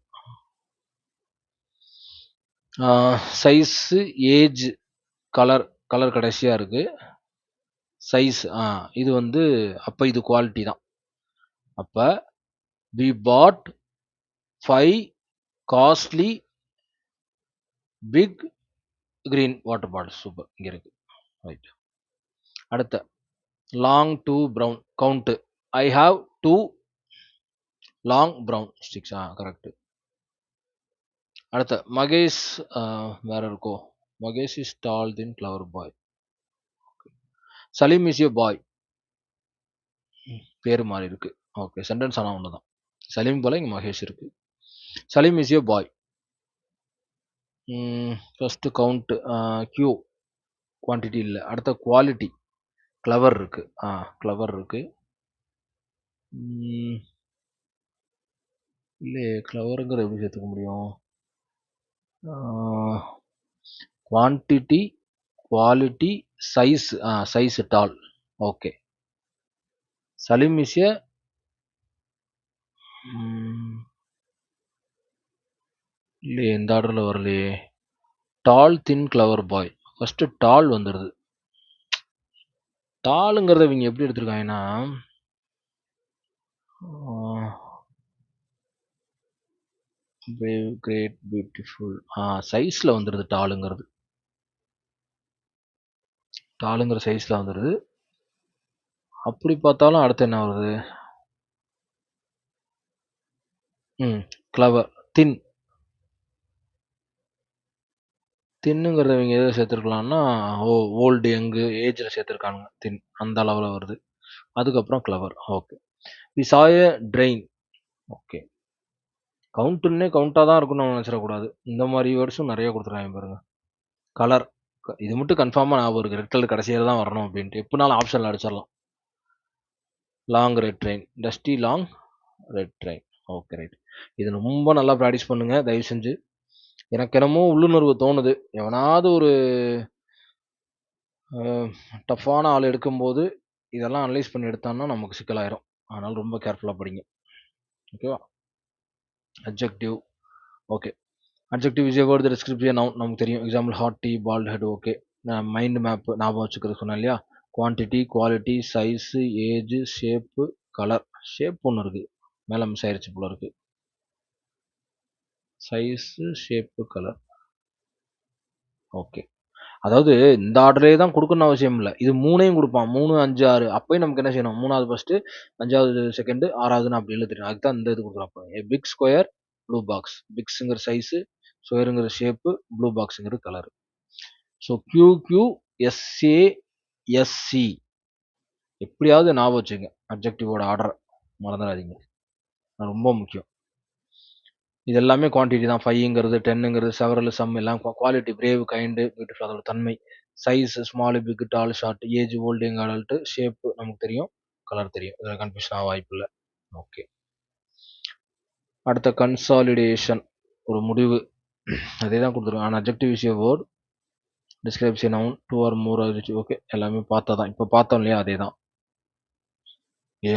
Size, age, colour. Colour கடைசியா இருக்கு. சைஸ் இது வந்து அப்ப இது குவாலிட்டி தான். அப்ப we bought 5 costly big green water bottles. Super. இங்க இருக்கு. ரைட். அடுத்த long to brown count. I have 2 long brown sticks. Correct. அடுத்த மகேஷ் வேற இருக்கோ? Mahesh is tall thin clever boy. Salim is a boy. பேரு மாறி இருக்கு. ஓகே. சென்டென்ஸ் ஆனா ஒண்ணுதான். சலீம் போல இங்க மகேஷ் இருக்கு. Salim is a boy. First count Q quantity இல்ல. அடுத்த குவாலிட்டி கிளவர் இருக்கு. கிளவர் இருக்கு. இல்லையே, கிளவருங்கிற எப்படி சேர்த்துக்க முடியும்? Quantity, quality, size. Size tall. Okay. Salim is a இல்லையே, இந்த ஆர்டர்ல வரலையே. டால் தின் கிளவர் பாய். ஃபர்ஸ்ட் டால் வந்துடுது. டாலுங்கிறத இவங்க எப்படி எடுத்திருக்காங்கன்னா brave, great, beautiful. சைஸ்ல வந்துடுது டாலுங்கிறது. டாலுங்கிற சைஸ்ல வந்துடுது. அப்படி பார்த்தாலும் அடுத்து என்ன வருது? கிளவர், தின். தின்னுங்கிறத இவங்க எதை சேர்த்துருக்கலாம்னா ஓல்டு, யங்கு, ஏஜில் சேர்த்துருக்காங்க. தின் அந்த அளவில் வருது. அதுக்கப்புறம் clever. Okay. We saw a drain. Okay. கவுண்ட்டுன்னே கவுண்டாக தான் இருக்குன்னு நம்ம நினச்சிடக்கூடாது. இந்த மாதிரி வேர்ட்ஸும் நிறைய கொடுத்துருக்காங்க பாருங்க. கலர். இது மட்டும் கன்ஃபார்மாக ஞாபகம் இருக்குது. ரெட் கலர் கடைசியில் தான் வரணும் அப்படின்ட்டு. எப்படினாலும் ஆப்ஷனில் அடிச்சிடலாம். Long red train. Dusty long red train. Okay right. இது ரொம்ப நல்லா ப்ராக்டிஸ் பண்ணுங்க தயவு செஞ்சு. எனக்கு என்னமோ உள்ளுணர்வு தோணுது, எவனாவது ஒரு டஃப்பான ஆள் எடுக்கும்போது இதெல்லாம் அனலைஸ் பண்ணி எடுத்தான்னா நமக்கு சிக்கலாயிரும். அதனால ரொம்ப கேர்ஃபுல்லாக படிங்க. ஓகேவா? Adjective. Okay. Adjective is a word that describes a noun. நமக்கு தெரியும். Example hot tea, fault head. Okay. Mind map ஞாபகம் வச்சுக்கிறது சொன்னேன் இல்லையா? Quantity, quality, size, age, shape, colour. Shape ஒன்று இருக்கு, மேலே மிஸ் ஆயிடுச்சு போல இருக்கு. Size, shape, colour. ஓகே. அதாவது இந்த ஆர்டரே தான் கொடுக்கணும்னு அவசியம் இல்லை. இது மூணையும் கொடுப்பான். 3, 5, 6. அப்பயும் நமக்கு என்ன செய்யணும்? 3வது ஃபர்ஸ்ட்டு, 5வது செகண்டு, 6வதுன்னு அப்படி எழுத தெரியும். அதுக்கு தான் இந்த இது கொடுக்குறான். A big square, blue box. பிக்ஸுங்கிற சைஸு, ஸ்கொயருங்கிற ஷேப்பு, ப்ளூ பாக்ஸுங்கிற கலர். ஸோ QQSASC எப்படியாவது ஞாபகம் வச்சுங்க. அப்ஜெக்டிவோட ஆர்டர் மறந்துடாதீங்க, ரொம்ப முக்கியம். இது எல்லாமே குவான்டிட்டி தான். 5ங்கிறது, 10ங்கிறது, செவரல், சம் எல்லாம் குவாலிட்டி. பிரேவ், கைண்டு, பியூட்டிஃபுல் அதோட தன்மை. Size small, big, tall, short, age old, young, adult, shape நமக்கு தெரியும், கலர் தெரியும். இதில் கன்ஃபியூஷன் ஆக வாய்ப்பு இல்லை. ஓகே. அடுத்த கன்சாலிடேஷன், ஒரு முடிவு. அதே தான் கொடுத்துருக்கோம். ஆனால் adjective is a word describes a noun, 2 or more. Okay. எல்லாமே பார்த்தா தான். இப்போ பார்த்தோம் இல்லையா? அதே தான்.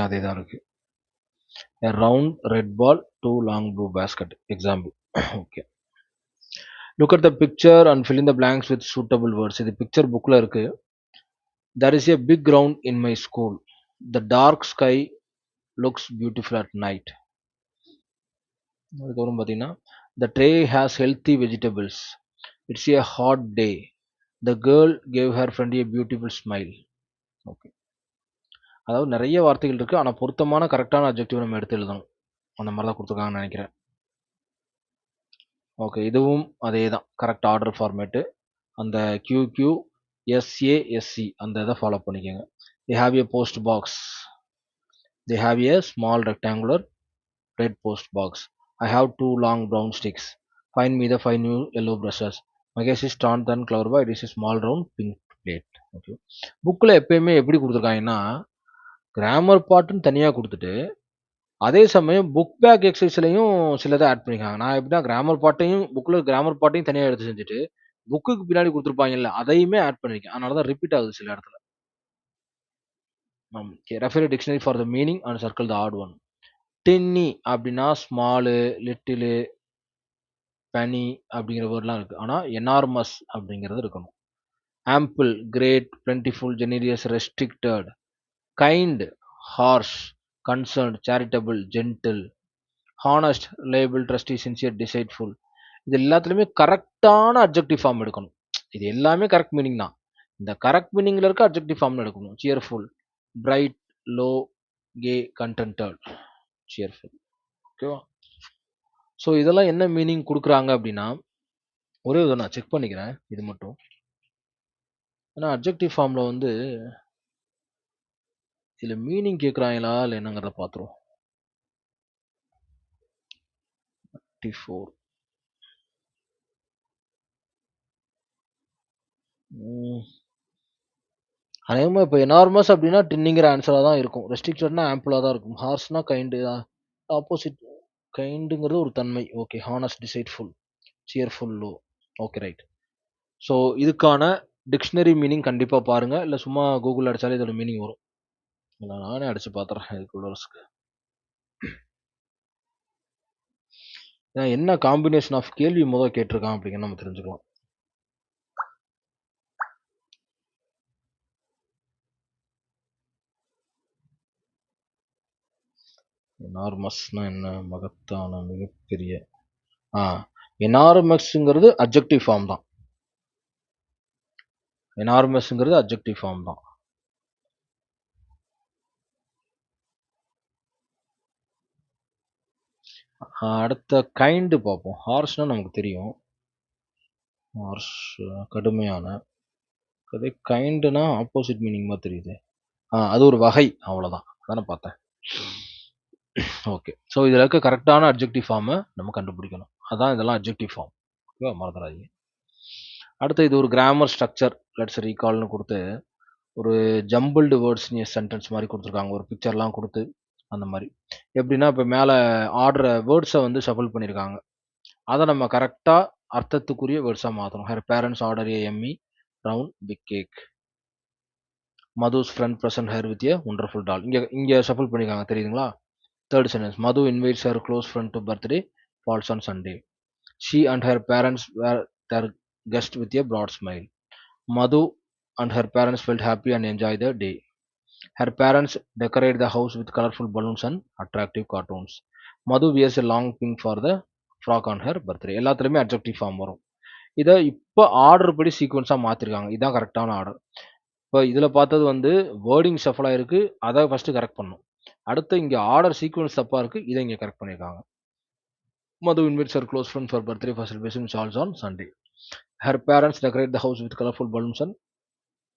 அதே தான் இருக்கு. A round red ball, 2 long blue basket. Example. Okay. Look at the picture and fill in the blanks with suitable words. இது picture bookல இருக்கு. There is a big ground in my school. The dark sky looks beautiful at night. அதுக்கப்புறம் பார்த்தீங்கன்னா, the tray has healthy vegetables. It's a hot day. The girl gave her friend a beautiful smile. Okay. அதாவது நிறைய வார்த்தைகள் இருக்கு. ஆனால் பொருத்தமான கரெக்டான adjective நம்ம எடுத்து எழுதணும். அந்த மாதிரி தான் கொடுத்துருக்காங்கன்னு நினைக்கிறேன். ஓகே. இதுவும் அதே தான். Correct order format. அந்த QQSASC அந்த இதை ஃபாலோ பண்ணிக்கோங்க. they have a post box. they have a small rectangular red post box. I have 2 long brown sticks. Find me the 5 new yellow brushes. Magesh is torn than clever by it is a small round pink plate. Okay. புக்கில் எப்பயுமே எப்படி கொடுத்துருக்காங்கன்னா grammar பாட்டுன்னு தனியாக கொடுத்துட்டு அதே சமயம் book back எக்ஸசைஸ்லையும் சிலதை ஆட் பண்ணிருக்காங்க. நான் எப்படின்னா கிராமர் பாட்டையும் புக்கில் கிராமர் பாட்டையும் தனியாக எடுத்து செஞ்சுட்டு புக்குக்கு பின்னாடி கொடுத்துருப்பாங்கல்ல அதையுமே ஆட் பண்ணிருக்கேன். அதனால தான் ரிப்பீட் ஆகுது சில இடத்துல. Refer dictionary for the meaning and circle the odd one. Tiny அப்படின்னா ஸ்மாலு, லிட்டிலு, பனி அப்படிங்கிற வேர்ட்லாம் இருக்கு. ஆனால் எனார்மஸ் அப்படிங்கிறது இருக்கணும். Ample, great, plentiful, generous, restricted, kind, harsh, concerned, charitable, gentle, honest, reliable, trusty, sincere, deceitful. இது எல்லாத்துலேயுமே கரெக்டான அப்ஜெக்டிவ் ஃபார்ம் எடுக்கணும். இது எல்லாமே கரெக்ட் மீனிங் தான். இந்த கரெக்ட் மீனிங்ல இருக்க அப்ஜெக்டிவ் ஃபார்ம்ல எடுக்கணும். Cheerful, bright, low, key, contented, cheerful. ஓகேவா? ஸோ இதெல்லாம் என்ன மீனிங் கொடுக்குறாங்க அப்படின்னா ஒரே இதை நான் செக் பண்ணிக்கிறேன் இது மட்டும். ஏன்னா அப்ஜெக்டிவ் ஃபார்ம்ல வந்து இதில் மீனிங் கேட்குறாங்களா இல்லை என்னங்கிறத பார்த்துருவோம். 54. அநேகமாக இப்போ எனார்மஸ் அப்படின்னா டின்னிங்கிற ஆன்சராக தான் இருக்கும். ரெஸ்ட்ரிக்டட்னா ஆம்பிளாக தான் இருக்கும். ஹார்ஸ்னா கைண்டு, ஆப்போசிட். கைண்டுங்கிறது ஒரு தன்மை. Okay. Honest, deceitful, cheerful, low. Okay, right. So இதுக்கான டிக்ஷனரி மீனிங் கண்டிப்பாக பாருங்கள். இல்லை சும்மா கூகுள் அடித்தாலே இதோட மீனிங் வரும். இல்லை நானே அடித்து பார்த்துறேன் இதுக்குள்ள ரிஸ்க்கு. என்ன காம்பினேஷன் ஆஃப் கேள்வி முதல் கேட்டிருக்கான் அப்படிங்கிற நம்ம தெரிஞ்சுக்கலாம். எனார்மஸ்னா என்ன? மகத்தான, மிகப்பெரிய. எனார்மஸ்ங்கிறது அப்ஜெக்டிவ் ஃபார்ம் தான். எனார்மஸ்ங்கிறது அப்ஜெக்டிவ் ஃபார்ம் தான். அடுத்த கைண்டு பார்ப்போம். ஹார்ஷ்னா நமக்கு தெரியும். ஹார்ஷ் கடுமையான. அதே கைண்டுனா ஆப்போசிட் மீனிங் மாதிரி தெரியுது. அது ஒரு வகை, அவ்வளோதான். அதானே பார்த்தேன். ஓகே. ஸோ இதில் இருக்க கரெக்டான அப்ஜெக்டிவ் ஃபார்மை நம்ம கண்டுபிடிக்கணும். அதான் இதெல்லாம் அப்ஜெக்டிவ் ஃபார்ம். ஓகேவா? மறந்துடாதீங்க. அடுத்து இது ஒரு கிராமர் ஸ்ட்ரக்சர் லெட்ஸ் ரீகால்னு கொடுத்து ஒரு ஜம்பிள்டு வேர்ட்ஸ் சென்டென்ஸ் மாதிரி கொடுத்துருக்காங்க. ஒரு பிக்சர்லாம் கொடுத்து அந்த மாதிரி. எப்படின்னா இப்போ மேலே ஆடுற வேர்ட்ஸை வந்து ஷஃபிள் பண்ணியிருக்காங்க. அதை நம்ம கரெக்டாக அர்த்தத்துக்குரிய வேர்ட்ஸாக மாற்றணும். Her parents order a yummy round big cake. Madhu's friend present her with a wonderful doll. இங்கே ஷஃபிள் பண்ணியிருக்காங்க, தெரியுதுங்களா? Third sentence, Madhu invites her close friend to birthday falls on Sunday. She and her parents were their guest with a broad smile. Madhu and her parents felt happy and enjoyed the day. Her parents decorate the house with colorful balloons and attractive cartoons. Madhu wears a long pink for the frock on her birthday. எல்லாத்துலேயுமே adjective form வரும். இதை இப்போ order படி சீக்வன்ஸாக மாற்றிருக்காங்க. இதுதான் கரெக்டான order. இப்போ இதில் பார்த்தது வந்து வேர்டிங் ஷஃபலாக இருக்குது, அதை ஃபஸ்ட்டு கரெக்ட் பண்ணணும். அடுத்து இங்கே ஆர்டர் சீக்வன்ஸ் தப்பாக இருக்குது, இதை இங்கே கரெக்ட் பண்ணியிருக்காங்க. Madhu invites her close friend for birthday for celebration which falls on Sunday. Her parents decorate the house with colorful balloons and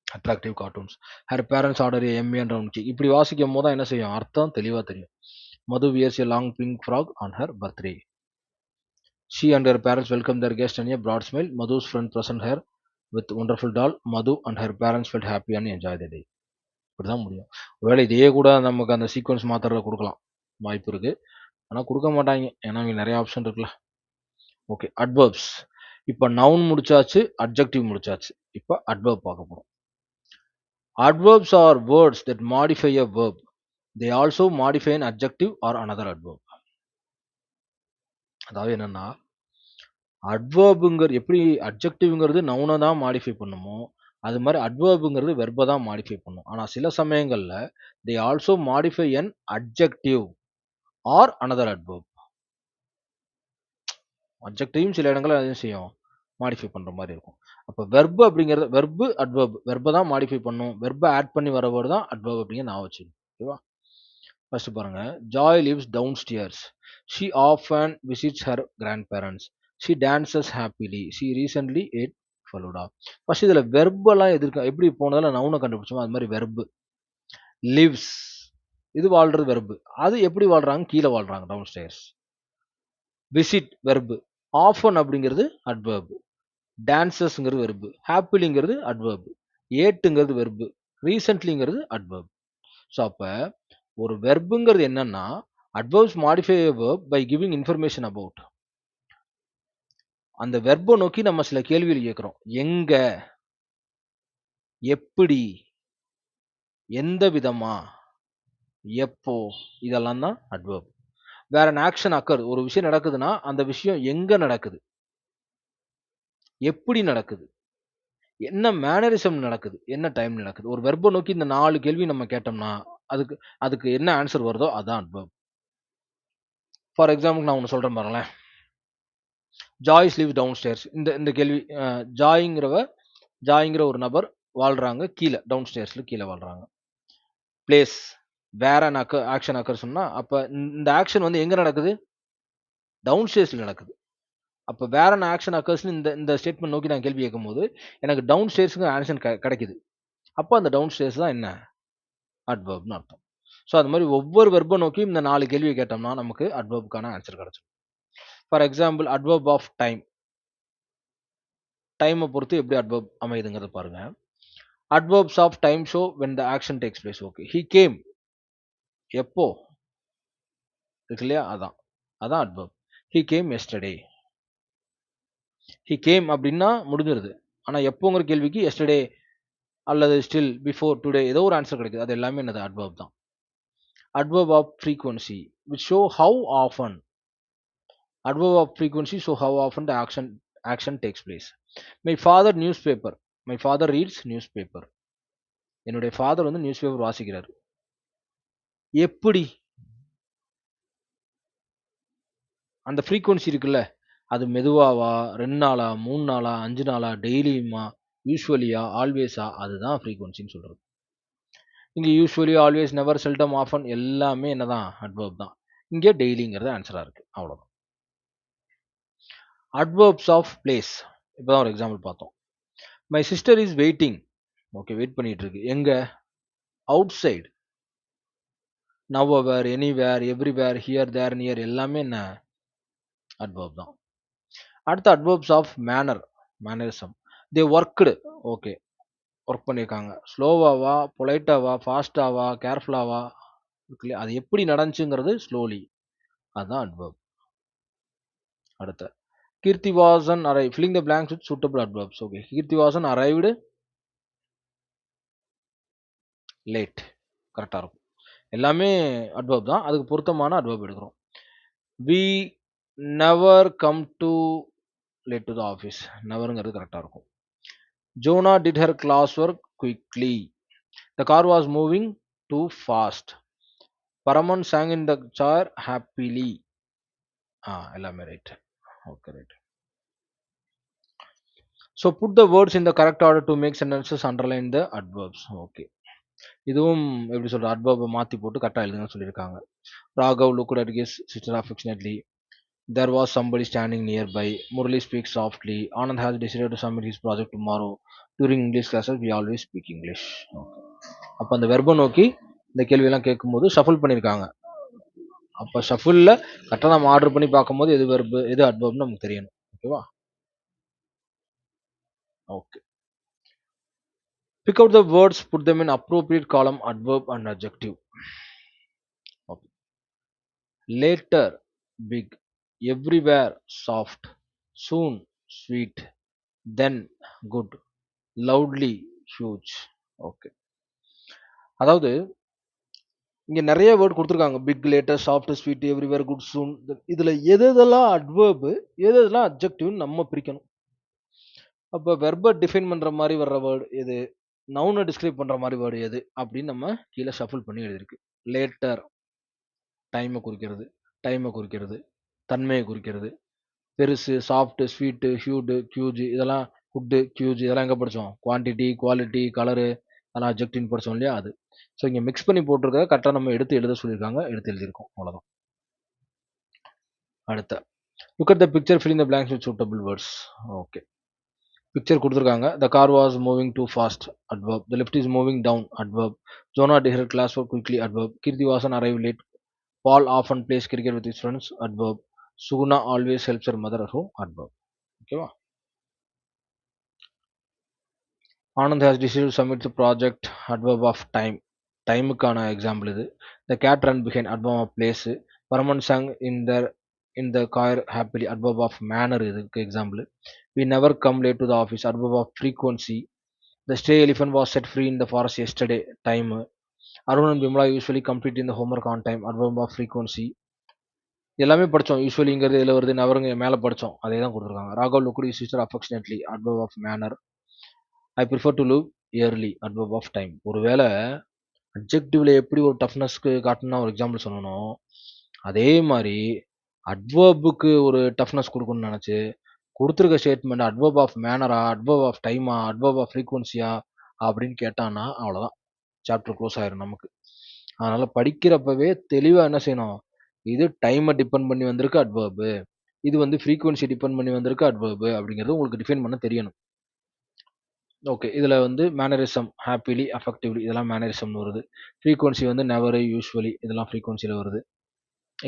attractive cartoons. Her parents order a yummy and round cake. இப்படி வாசிக்கும் போது என்ன செய்யும்? அர்த்தம் தெளிவாக தெரியும். Madhu wears a long pink frock on her birthday. She and her parents welcome their guest and a broad smile. Madhu's friend present her with wonderful doll. Madhu and her parents felt happy and enjoyed the day. இப்படிதான் முடியும். ஒருவேளை இதையே கூட நமக்கு அந்த sequence மாத்திர கொடுக்கலாம், வாய்ப்பு இருக்கு. ஆனால் கொடுக்க மாட்டாங்க, ஏன்னா இங்கே நிறைய ஆப்ஷன் இருக்குல்ல. ஓகே. அட்வர்ப்ஸ். இப்போ நவுன் முடிச்சாச்சு, அட்ஜெக்டிவ் முடிச்சாச்சு. இப்போ அட்வர்ப் பார்க்க போகிறோம். Adverbs are words that modify a verb. They also modify an adjective or another adverb. அதாவது என்னன்னா அட்வர்புங்கிறது எப்படி அட்ஜெக்டிவ்ங்கிறது நவுனை தான் மாடிஃபை பண்ணுமோ அது மாதிரி அட்வர்புங்கிறது வெர்பை தான் மாடிஃபை பண்ணும். ஆனால் சில சமயங்களில் they also modify an adjective or another adverb. அட்ஜெக்டிவும் சில இடங்களில் அதையும் செய்யும், மாடிஃபை பண்ணுற மாதிரி இருக்கும். அப்போ வெர்பு அப்படிங்கிறது வெர்பு அட்வர்ப், வெர்பை தான் மாடிஃபை பண்ணும், வெர்பை ஆட் பண்ணி வர வேர்டு தான் அட்வர்ப் அப்படிங்கிற நான் வச்சுக்கணும். ஓகேவா? ஃபர்ஸ்ட் பாருங்க. Joy lives downstairs. She often visits her grandparents. She dances happily. She recently ate falooda. First இதில் வெர்பெல்லாம் எதிர்க்க எப்படி போனதில் நவுனை கண்டுபிடிச்சோமோ அது மாதிரி வெர்பு. லிவ்ஸ் இது வாழ்றது வெர்பு. அது எப்படி வாழ்றாங்க? கீழே வாழ்றாங்க, downstairs. Visit verb, often அப்படிங்கிறது அட்வர்ப், டான்சஸ்ங்கிறது வெர்பு, ஹாப்பிலிங்கிறது அட்வர்ப், ஏட்டுங்கிறது வெர்பு, ரீசென்ட்லிங்கிறது அட்வர்ப். ஸோ அப்ப ஒரு வெர்புங்கிறது என்னன்னா adverbs modify a verb by giving information about. அந்த வெர்பை நோக்கி நம்ம சில கேள்விகள் கேட்கிறோம். எங்க, எப்படி, எந்த விதமா, எப்போ, இதெல்லாம் தான் அட்வர்ப். வேற an action occur, ஒரு விஷயம் நடக்குதுன்னா அந்த விஷயம் எங்க நடக்குது, எப்படி நடக்குது, என்ன மேனரிசம் நடக்குது, என்ன டைம் நடக்குது. ஒரு வெர்பை நோக்கி இந்த 4 கேள்வி நம்ம கேட்டோம்னா அதுக்கு அதுக்கு என்ன ஆன்சர் வருதோ அதான் அட்வர்ப். ஃபார் எக்ஸாம்பிள் நான் ஒன்று சொல்றேன் பாருங்களேன். Joyce live downstairs. இந்த இந்த கேள்வி ஜாய்ங்கிற ஒரு நபர் வாழ்றாங்க கீழே, டவுன் ஸ்டேர்ஸ்ல கீழே வாழ்றாங்க. பிளேஸ் வேற ஆக்ஷன் அக்கர் சொன்னா அப்ப இந்த ஆக்ஷன் வந்து எங்க நடக்குது, டவுன் ஸ்டேர்ஸ்ல நடக்குது. அப்ப வேற ஆக்ஷன் அக்கர்ஸ் இந்த இந்த ஸ்டேட்மெண்ட் நோக்கி நான் கேள்வி கேட்கும் போது எனக்கு டவுன் ஸ்டேர்ஸ்க்கு ஆன்சர் கிடைக்குது. அப்போ அந்த டவுன் ஸ்டேர்ஸ் தான் என்ன அட்வர்ப்னு அர்த்தம். ஸோ அது மாதிரி ஒவ்வொரு வெர்பை நோக்கியும் இந்த 4 கேள்வி கேட்டோம்னா நமக்கு அட்வர்ப்கான ஆன்சர் கிடைச்சிடும். For example adverb of time. டைமை பொறுத்து எப்படி அட்வர்ப் அமையுதுங்கிறத பாருங்க. Adverbs of time show when the action takes place. Okay, he came எப்போ இருக்கு இல்லையா, அதான் அதான் adverb. he came yesterday. he came அப்படின்னா முடிஞ்சிருது. ஆனா எப்போங்கிற கேள்விக்கு yesterday அல்லது ஸ்டில், பிஃபோர், டுடே ஏதோ ஒரு ஆன்சர் கிடைக்குது. அது எல்லாமே என்னது அட்வர்ப் தான். Adverb of frequency which show how often. Adverb of frequency show how often the action takes place. My father newspaper. My father reads newspaper. என்னுடைய ஃபாதர் வந்து நியூஸ் பேப்பர் வாசிக்கிறார். எப்படி, அந்த ஃப்ரீக்வன்சி இருக்குல்ல, அது மெதுவாவா, 2 நாளா, 3 நாளா, 5 நாளா, டெய்லியுமா, யூஸ்வலியா, ஆல்வேஸா, அதுதான் ஃப்ரீக்வன்சின்னு சொல்றது. இங்க usually, always, never, seldom, often எல்லாமே என்னதான் அட்வர்ப் தான். இங்க டெய்லிங்கிறது ஆன்சரா இருக்கு. அவ்வளவுதான். Adverbs of place. இப்பதான் ஒரு எக்ஸாம்பிள் பார்த்தோம். My sister is waiting. Okay, wait பண்ணிட்டு இருக்கு. எங்க, outside. Nowhere, anywhere, everywhere, here, there, near எல்லாமே என்ன அட்வர்ப் தான். அடுத்த adverbs of manner, mannerism. They worked. Okay, work பண்ணியிருக்காங்க. ஸ்லோவாவா, பொலைட்டாவா, ஃபாஸ்டாவா, கேர்ஃபுல்லாவா இருக்கு இல்லையா, அது எப்படி நடந்துச்சுங்கிறது ஸ்லோலி, அதுதான் அட்வர்ப். அடுத்த கீர்த்திவாசன் அரை, filling the blanks with suitable adverbs. Okay, Keerthivasan arrived late, கரெக்டாக இருக்கும். எல்லாமே அட்வர்ப் தான், அதுக்கு பொருத்தமான அட்வர்ப் எடுக்கிறோம். We never come too late to the office, நெவருங்கிறது கரெக்டாக இருக்கும். Jonah did her class work quickly. The car was moving too fast. Paraman sang in the chair happily. எல்லாமே right. Okay, right. So put the words in the correct order to make sentences underline the adverbs. Okay, இதுவும் எப்படி சொல்ற, அட்வர்பை மாற்றி போட்டு கரெக்டாக எழுதுங்கன்னு சொல்லியிருக்காங்க. Raghav looked at his sister affectionately. There was somebody standing nearby. Murali speaks softly. Anand has decided to submit his project tomorrow. During English classes, we always speak English. அப்போ அந்த வெர்பை நோக்கி இந்த கேள்வியெல்லாம் கேட்கும்போது ஷஃபிள் பண்ணியிருக்காங்க. அப்போ ஷஃபிளில் கரெக்டாக நம்ம ஆர்டர் பண்ணி பார்க்கும்போது எது வெர்பு எது அட்வர்ப்னு நமக்கு தெரியணும். ஓகேவா? Okay. Pick out the words, put them in appropriate column, adverb and adjective. Okay. Later, big. Everywhere, soft. Soon, sweet. Then, good. Loudly, huge. Okay, அதாவது இங்க நிறைய வேர்ட் கொடுத்துருக்காங்க. Big, later, soft, sweet, everywhere, good, soon. இதுல எதெல்லாம் adverb எதெல்லாம் அட்ஜெக்டிவ்னு நம்ம பிரிக்கணும். அப்போ வெர்பை டிஃபைன் பண்ற மாதிரி வர்ற வேர்டு எது, நவுனை டிஸ்கிரைப் பண்ற மாதிரி வேர்டு எது அப்படின்னு நம்ம கீழே ஷஃபிள் பண்ணி எழுதியிருக்கு. லேட்டர் டைமை குறிக்கிறது, தன்மையை குறிக்கிறது. பெருசு, சாஃப்ட், ஸ்வீட்டு, ஹியூடு, கியூஜ், இதெல்லாம் குட்டு, கியூஜ் இதெல்லாம் எங்கே படித்தோம்? குவான்டிட்டி, குவாலிட்டி, கலரு, அதெல்லாம் அப்ஜெக்டிவ்னு படித்தோம் இல்லையா, அது. ஸோ இங்கே மிக்ஸ் பண்ணி போட்டிருக்க கரெக்டாக நம்ம எடுத்து எழுத சொல்லியிருக்காங்க, எடுத்து எழுதியிருக்கோம், அவ்வளோதான். அடுத்த look at the picture, filling the blanks with suitable words. Okay, picture கொடுத்துருக்காங்க. The car was moving too fast, adverb. The lift is moving down, adverb. Jona did her class work quickly, adverb. Keerthi Vasan arrive late. Paul often plays cricket with his friends, adverb. Suguna always helps her mother at home. Adverb. ஓகேவா? Anand has decided to submit the project. Adverb of time. டைமுக்கான example இது. The cat ran behind. Adverb of place. Paraman sang in the choir happily. Adverb of manner இதுக்கு example. We never come late to the office. Adverb of frequency. The stray elephant was set free in the forest yesterday. Time. Arun and Bimla usually complete in the homework on time. Adverb of frequency. எல்லாமே படிச்சோம். யூசுவலிங்கிறது இதில் வருது, நவருங்க மேலே படித்தோம், அதே தான் கொடுத்துருக்காங்க. Raghav looked his sister affectionately. Adverb of manner. I prefer to leave early. Adverb of time. ஒருவேளை அப்ஜெக்டிவ்ல எப்படி ஒரு டஃப்னஸ்க்கு காட்டணும்னா ஒரு எக்ஸாம்பிள் சொல்லணும், அதே மாதிரி அட்வர்புக்கு ஒரு டஃப்னஸ் கொடுக்கணும்னு நினச்சி கொடுத்துருக்க ஸ்டேட்மெண்ட் அட்வர்ப் ஆஃப் மேனரா, அட்வர்ப் ஆஃப் டைமா, அட்வர்ப் ஆஃப் ஃப்ரீக்வன்சியா அப்படின்னு கேட்டான்னா அவ்வளோதான், சாப்டர் க்ளோஸ் ஆயிரும் நமக்கு. அதனால படிக்கிறப்பவே தெளிவாக என்ன செய்யணும், இது டைமை டிபெண்ட் பண்ணி வந்திருக்கு அட்வர்பு, இது வந்து ஃப்ரீக்வன்சி டிபெண்ட் பண்ணி வந்திருக்கு அட்வர்பு அப்படிங்கிறது உங்களுக்கு டிஃபைன் பண்ண தெரியணும். ஓகே, இதில் வந்து மேனரிசம், ஹாப்பிலி, அஃபெக்டிவ்லி இதெல்லாம் மேனரிசம்னு வருது. ஃப்ரீக்வன்சி வந்து நெவர், யூஸ்வலி இதெல்லாம் ஃப்ரீக்வன்சியில் வருது.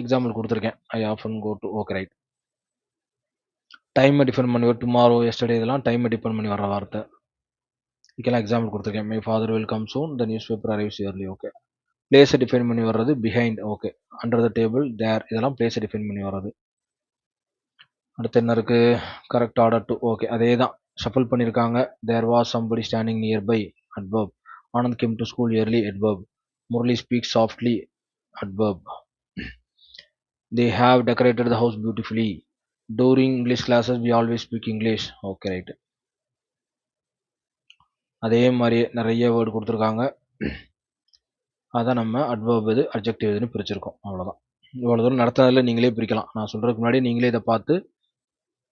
எக்ஸாம்பிள் கொடுத்துருக்கேன். I often go to. Okay right. டைமை டிபெண்ட் பண்ணி டுமாரோ, எஸ்டர்டே இதெல்லாம் டைமை டிபெண்ட் பண்ணி வர வார்த்தை. இதுக்கெல்லாம் எக்ஸாம்பிள் கொடுத்துருக்கேன். My father will come soon, the newspaper arrives early. Okay. பிளேஸை டிஃபைன் பண்ணி வர்றது behind. Okay. Under the table, there இதெல்லாம் பிளேஸை டிஃபைன் பண்ணி வர்றது. அடுத்து என்ன இருக்கு, கரெக்ட் ஆர்டர் டு. ஓகே, அதே தான் ஷஃபிள் பண்ணியிருக்காங்க. There was somebody standing nearby. Adverb. Anand came to school early. Adverb. Murali speak softly. Adverb. They have decorated the house beautifully. During English classes we always speak English. Okay right. அதே மாதிரியே நிறைய word கொடுத்துருக்காங்க. அதான் நம்ம adverb இது, adjective இதுன்னு பிரிச்சிருக்கோம். அவ்வளோதான். இவ்வளோ தூரம் நடத்துனதில் நீங்களே பிரிக்கலாம். நான் சொல்கிறதுக்கு முன்னாடி நீங்களே இதை பார்த்து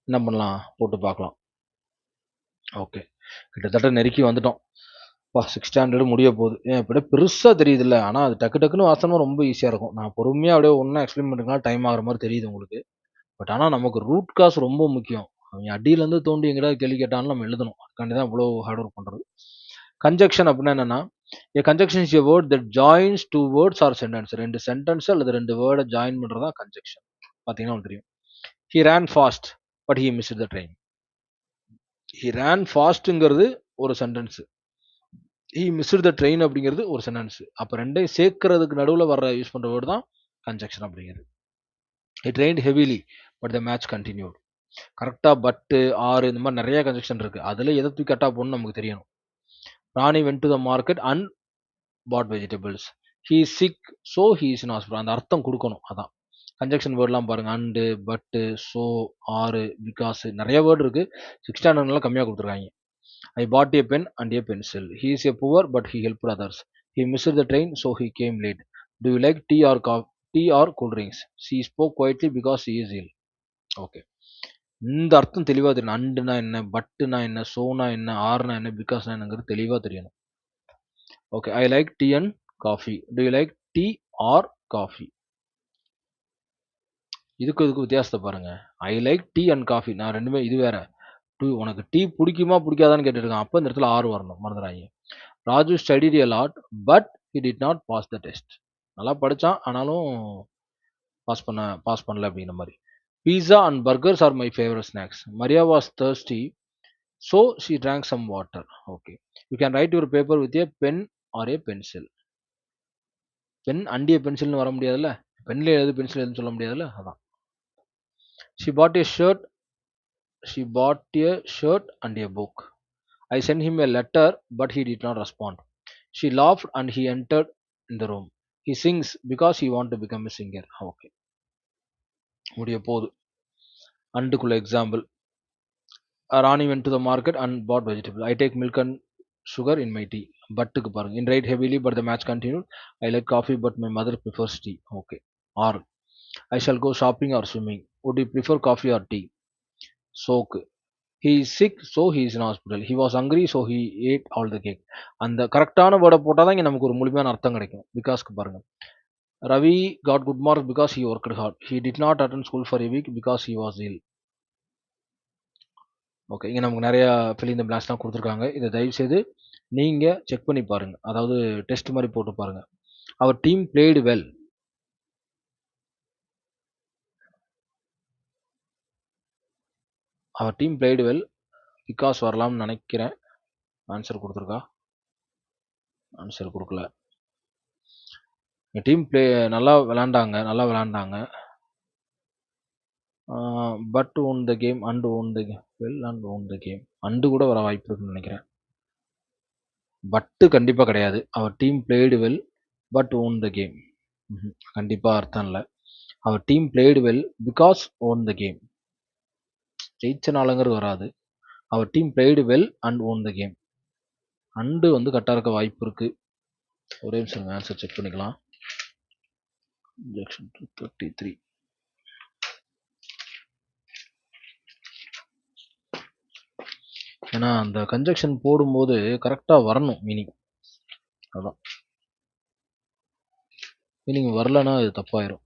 என்ன பண்ணலாம், போட்டு பார்க்கலாம். ஓகே, கிட்டத்தட்ட நெருக்கி வந்துட்டோம். சிக்ஸ் ஸ்டாண்டர்டு முடிய போகுது. ஏன் இப்படி பெருசாக தெரியுது இல்லை, ஆனால் அது டக்கு டக்குன்னு வாசனமா ரொம்ப ஈஸியாக இருக்கும். நான் பொறுமையாக அப்படியே ஒன்றா எக்ஸ்பிளைன் பண்ணுறதுனால டைம் ஆகிற மாதிரி தெரியுது உங்களுக்கு. பட் ஆனால் நமக்கு ரூட் காஸ் ரொம்ப முக்கியம். அவங்க அடியிலேருந்து தோண்டி எங்கேயாவது கேள்வி கேட்டாலும் நம்ம எழுதணும். அதுக்காண்டி தான் இவ்வளோ ஹார்ட் ஒர்க் பண்ணுறது. கன்ஜெக்ஷன் அப்படின்னா என்னன்னா, a conjunction is a word that joins two words or sentence. ரெண்டு சென்டென்ஸ் அல்லது ரெண்டு வேர்டை ஜாயின் பண்றதா கன்ஜெக்ஷன். பாத்தீங்கன்னா உங்களுக்கு தெரியும். He ran fast but he missed the train. He ran fastங்கிறது ஒரு sentence, he missed the train அப்படிங்கிறது ஒரு சென்டென்ஸ். அப்ப ரெண்டையும் சேர்க்கறதுக்கு நடுவில் வர்ற யூஸ் பண்ற வேர்டு தான் கன்ஜெக்ஷன் அப்படிங்கிறது. It rained heavily but the match continued. கரெக்டா பட்டு, ஆறு இந்த மாதிரி நிறைய கன்ஜெக்ஷன் இருக்கு. அதுல எதை தூக்கி கட்டா போகணும்னு நமக்கு தெரியணும். ராணி went to the market and bought vegetables. He is sick so he is in hospital. அந்த அர்த்தம் கொடுக்கணும். அதான் கன்ஜெக்ஷன் வேர்ட்லாம் பாருங்க. அண்டு, பட்டு, ஸோ, ஆறு, பிகாஸ் நிறைய வேர்டு இருக்கு. சிக்ஸ் ஸ்டாண்டர்ட்லாம் கம்மியாக கொடுத்துருக்காங்க. I put a pen and a pencil. He is a poor but he help others. He missed the train so he came late. Do you like tea or cool drinks? She spoke quietly because she is ill. Okay, இந்த அர்த்தம் தெளிவாக தெரியணும். அண்டுனா என்ன, பட்டுனா என்ன, சோனா என்ன, ஆறுனா என்ன, பிகாஸ்னா என்னங்கிறது தெளிவாக தெரியணும். Okay, I like tea and coffee. To you like tea R coffee? இதுக்கு வித்தியாசத்தை பாருங்க. I like tea and coffee, நான் ரெண்டுமே இது வேற. உனக்கு டீ பிடிக்குமா பிடிக்காதான்னு கேட்டுருக்கான். அப்போ இந்த இடத்துல ஆறு வரணும், மறந்துடாங்க. Raju studied a lot but he did not pass the test. நல்லா படித்தான் ஆனாலும் பாஸ் பண்ணல அப்படிங்கிற மாதிரி. Pizza and burgers are my favourite snacks. Maria was thirsty so she drank some water. Okay, you can write your paper with a pen or a pencil. Pen அண்டிய பென்சில்னு வர முடியாதுல்ல, பென்ல எழுது பென்சில் எழுதுன்னு சொல்ல முடியாதுல்ல, அதான். She bought a shirt and a book. I sent him a letter but he did not respond. She laughed and he entered in the room. He sings because he want to become a singer. Okay, முடிய போகுது. அண்டுக்குள்ள example. Rani went to the market and bought vegetables. I take milk and sugar in my tea. பட்டுக்கு பாருங்க. In rained heavily but the match continued. I like coffee but my mother prefers tea. Okay. Or I shall go shopping or swimming. Would you prefer coffee or tea? Soak. He is sick so he is in hospital. He was hungry so he ate all the cake. அந்த கரெக்டான வேர்டை போட்டால் தான் இங்கே நமக்கு ஒரு முழுமையான அர்த்தம் கிடைக்கும். பிகாஸ்க்கு பாருங்க. Ravi got good marks because he worked hard. He did not attend school for a week because he was ill. Okay, இங்கே நமக்கு நிறைய fill in the blanks தான் கொடுத்துருக்காங்க. இதை தயவு செய்து நீங்கள் செக் பண்ணி பாருங்க. அதாவது டெஸ்ட் மாதிரி போட்டு பாருங்க. Our team played well. Our team played well because வரலாம்னு நினைக்கிறேன். ஆன்சர் கொடுத்துருக்கா? ஆன்சர் கொடுக்கல. டீம் பிளே நல்லா விளையாண்டாங்க. But won the game and won the well and won the game. And கூட வர வாய்ப்பு இருக்குன்னு நினைக்கிறேன். பட்டு கண்டிப்பாக கிடையாது. Our team played well but won the game. கண்டிப்பாக அர்த்தம் இல்லை. Our team played well because won the game. ஜெயிச்சனாலங்கிறது வராது. Our team played well and won the game. And வந்து கரெக்டாக இருக்க வாய்ப்பு இருக்கு. ஒரே நிமிஷம் ஆன்சர் செக் பண்ணிக்கலாம். Objection 233. ஏன்னா அந்த கன்ஜெக்ஷன் போடும்போது கரெக்டாக வரணும் மீனிங். அதான் மீனிங் வரலன்னா இது தப்பாயிரும்.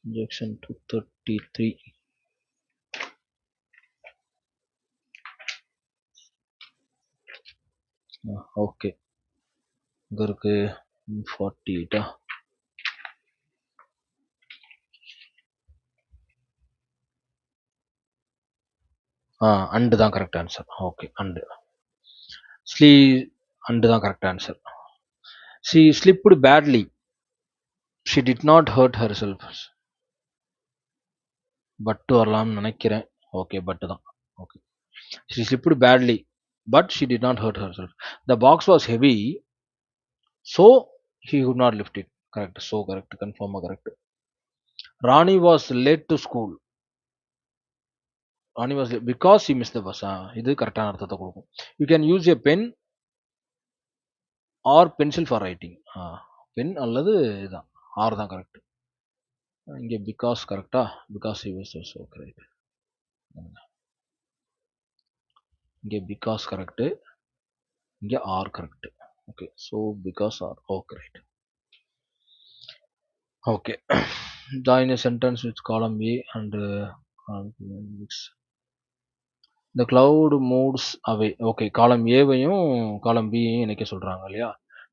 Objection 233. ஓகே, இங்கே இருக்கு 48. அண்டு தான் correct answer. Okay, and and தான் correct answer. She slipped badly. She did not hurt herself. பட்டு வரலாம்னு நினைக்கிறேன். ஓகே, பட்டு தான். Okay. She slipped badly, but she did not hurt herself. The box was heavy, so he could not lift it. Correct. So correct. Confirm correct. Rani was late to school. Rani was late because he missed the bus. இது கரெக்டான அர்த்தத்தை கொடுக்கும். You can use a pen or pencil for writing. Pen அல்லது இதுதான். Or தான் correct. இங்கே because கரெக்டா? Because he was so correct. இங்கே பிகாஸ் கரெக்ட், இங்கே or correct. Okay, so because or. Okay, right. Okay, join a sentence with column A and the cloud moves away. Okay, காலம் ஏவையும் காலம் பியையும் இணைக்க சொல்றாங்க இல்லையா?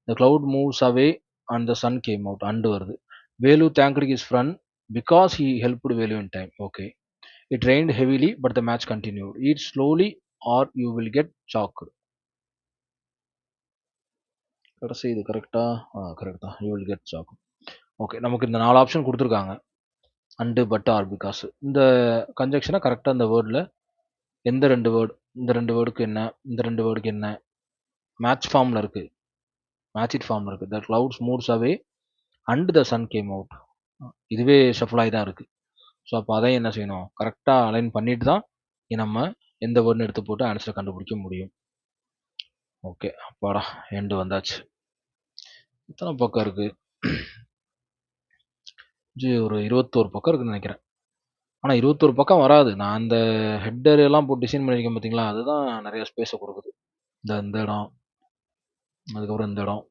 The cloud moves away and the sun came out. And வருது. Velu thanked his friend because he helped Velu in time. Okay. It rained heavily but the match continued. Eat slowly or you will get shocked. கடைசி இது கரெக்டா? Correct தான். You will get shocked. Okay, நமக்கு இந்த 4 option கொடுத்துருக்காங்க. And but or because. இந்த கன்ஜெக்ஷனை கரெக்டாக இந்த வேர்டில் எந்த 2 வேர்டு, இந்த 2 வேர்டுக்கு என்ன, இந்த 2 வேர்டுக்கு என்ன, மேட்ச் ஃபார்மில் இருக்குது, மேட்ச் இட் ஃபார்மில் இருக்குது. The clouds moves away and the sun came out. இதுவே ஷஃபிளாகி தான் இருக்குது. ஸோ அப்போ அதையும் என்ன செய்யணும், கரெக்டாக அலைன் பண்ணிட்டு தான் நம்ம எந்த வேர்டுன்னு எடுத்து போட்டு ஆன்சரை கண்டுபிடிக்க முடியும். ஓகே, அப்பாடா எண்டு வந்தாச்சு. எத்தனை பக்கம் இருக்குது? ஒரு 21 பக்கம் இருக்குன்னு நினைக்கிறேன். ஆனால் 21 பக்கம் வராது. நான் அந்த ஹெட்டர் எல்லாம் போட்டு டிசைன் பண்ணியிருக்கேன் பார்த்தீங்களா, அதுதான் நிறைய ஸ்பேஸை கொடுக்குது. இந்த இடம், அதுக்கப்புறம் இந்த இடம்.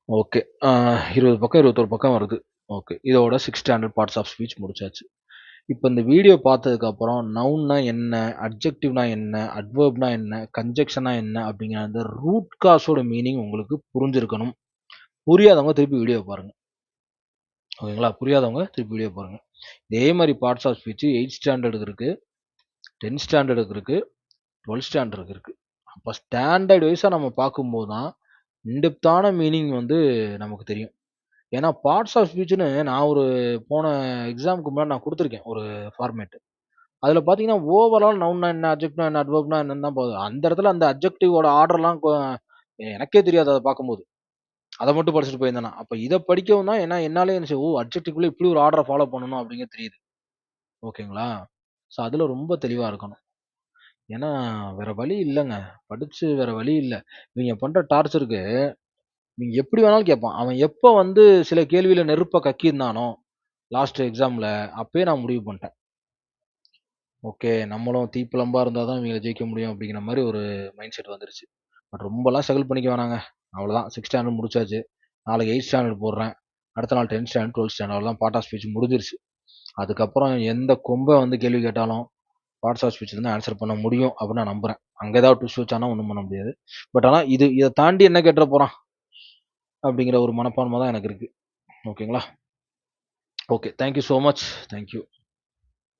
ஓகே, 20 பக்கம் 21 பக்கம் வருது. ஓகே, இதோட 6 ஸ்டாண்டர்ட் பார்ட்ஸ் ஆஃப் ஸ்பீச் முடிச்சாச்சு. இப்போ இந்த வீடியோ பார்த்ததுக்கப்புறம் நவுன்னா என்ன, அட்ஜெக்டிவ்னா என்ன, அட்வர்ப்னா என்ன, கன்ஜெக்ஷனா என்ன அப்படிங்கிற அந்த ரூட் காஸோட மீனிங் உங்களுக்கு புரிஞ்சிருக்கணும். புரியாதவங்க திருப்பி வீடியோ பாருங்க. ஓகேங்களா? புரியாதவங்க திருப்பி வீடியோ பாருங்க. இதே மாதிரி பார்ட்ஸ் ஆஃப் ஸ்பீச் 8th ஸ்டாண்டர்டுக்கு இருக்கு, 10th ஸ்டாண்டர்டுக்கு இருக்கு, 12th ஸ்டாண்டர்டுக்கு இருக்கு. அப்போ ஸ்டாண்டர்ட் வைஸாக நம்ம பார்க்கும்போது தான் இன்டெப்த்தான மீனிங் வந்து நமக்கு தெரியும். ஏன்னா பார்ட்ஸ் ஆஃப் ஸ்பீச்னு நான் ஒரு போன எக்ஸாமுக்கு முன்னாடி நான் கொடுத்துருக்கேன் ஒரு ஃபார்மேட்டு. அதில் பார்த்தீங்கன்னா ஓவரால் நவுன்னா என்ன, அட்ஜெக்ட்னா என்ன, அட்வர்ப்னா என்னன்னு தான் போகுது. அந்த இடத்துல அந்த அட்ஜெக்டிவோட ஆர்டர்லாம் எனக்கே தெரியாது. அதை பார்க்கும்போது அதை மட்டும் படிச்சுட்டு போயிருந்தேன். அப்போ இதை படிக்கவும் தான் ஏன்னா என்னாலே என்ன அட்ஜெக்டிவ்குள்ளே இப்படி ஒரு ஆர்டரை ஃபாலோ பண்ணணும் அப்படிங்க தெரியுது. ஓகேங்களா? ஸோ அதில் ரொம்ப தெளிவாக இருக்கணும். ஏன்னா வேற வழி இல்லைங்க, படிச்சு வேற வழி இல்லை. இவங்க பண்ற டார்ச்சருக்கு நீங்க எப்படி வேணாலும் கேட்பான். அவன் எப்போ வந்து சில கேள்வியில நெருப்ப கக்கியிருந்தானோ லாஸ்ட் எக்ஸாம்ல, அப்பயே நான் முடிவு பண்ணிட்டேன். ஓகே, நம்மளும் தீப்பிழம்பா இருந்தால் தான் இவங்களை ஜெயிக்க முடியும் அப்படிங்கிற மாதிரி ஒரு மைண்ட் செட் வந்துருச்சு. பட் ரொம்பலாம் ஸ்ட்ரகிள் பண்ணிக்க வேணாங்க. அவ்வளோதான், 6th ஸ்டாண்டர்ட் முடிச்சாச்சு. நாளைக்கு 8th ஸ்டாண்டர்ட் போடுறேன். அடுத்த நாள் 10th ஸ்டாண்டர்ட், 12th ஸ்டாண்டர்ட், அவ்வளோதான் பார்ட் ஆஃப் ஸ்பீச் முடிஞ்சிருச்சு. அதுக்கப்புறம் எந்த கொம்பை வந்து கேள்வி கேட்டாலும் பார்ட்ஸ் ஆஃப் ஸ்பீச் வந்து ஆன்சர் பண்ண முடியும் அப்படின்னு நான் நம்புறேன். அங்கே ஏதாவது ட்விஸ்ட் வச்சானா ஒன்றும் பண்ண முடியாது. பட் ஆனால் இதை தாண்டி என்ன கேட்டுற போகிறான் அப்படிங்கிற ஒரு மனப்பான்மை தான் எனக்கு இருக்குது. ஓகேங்களா? Okay, thank you so much. Thank you.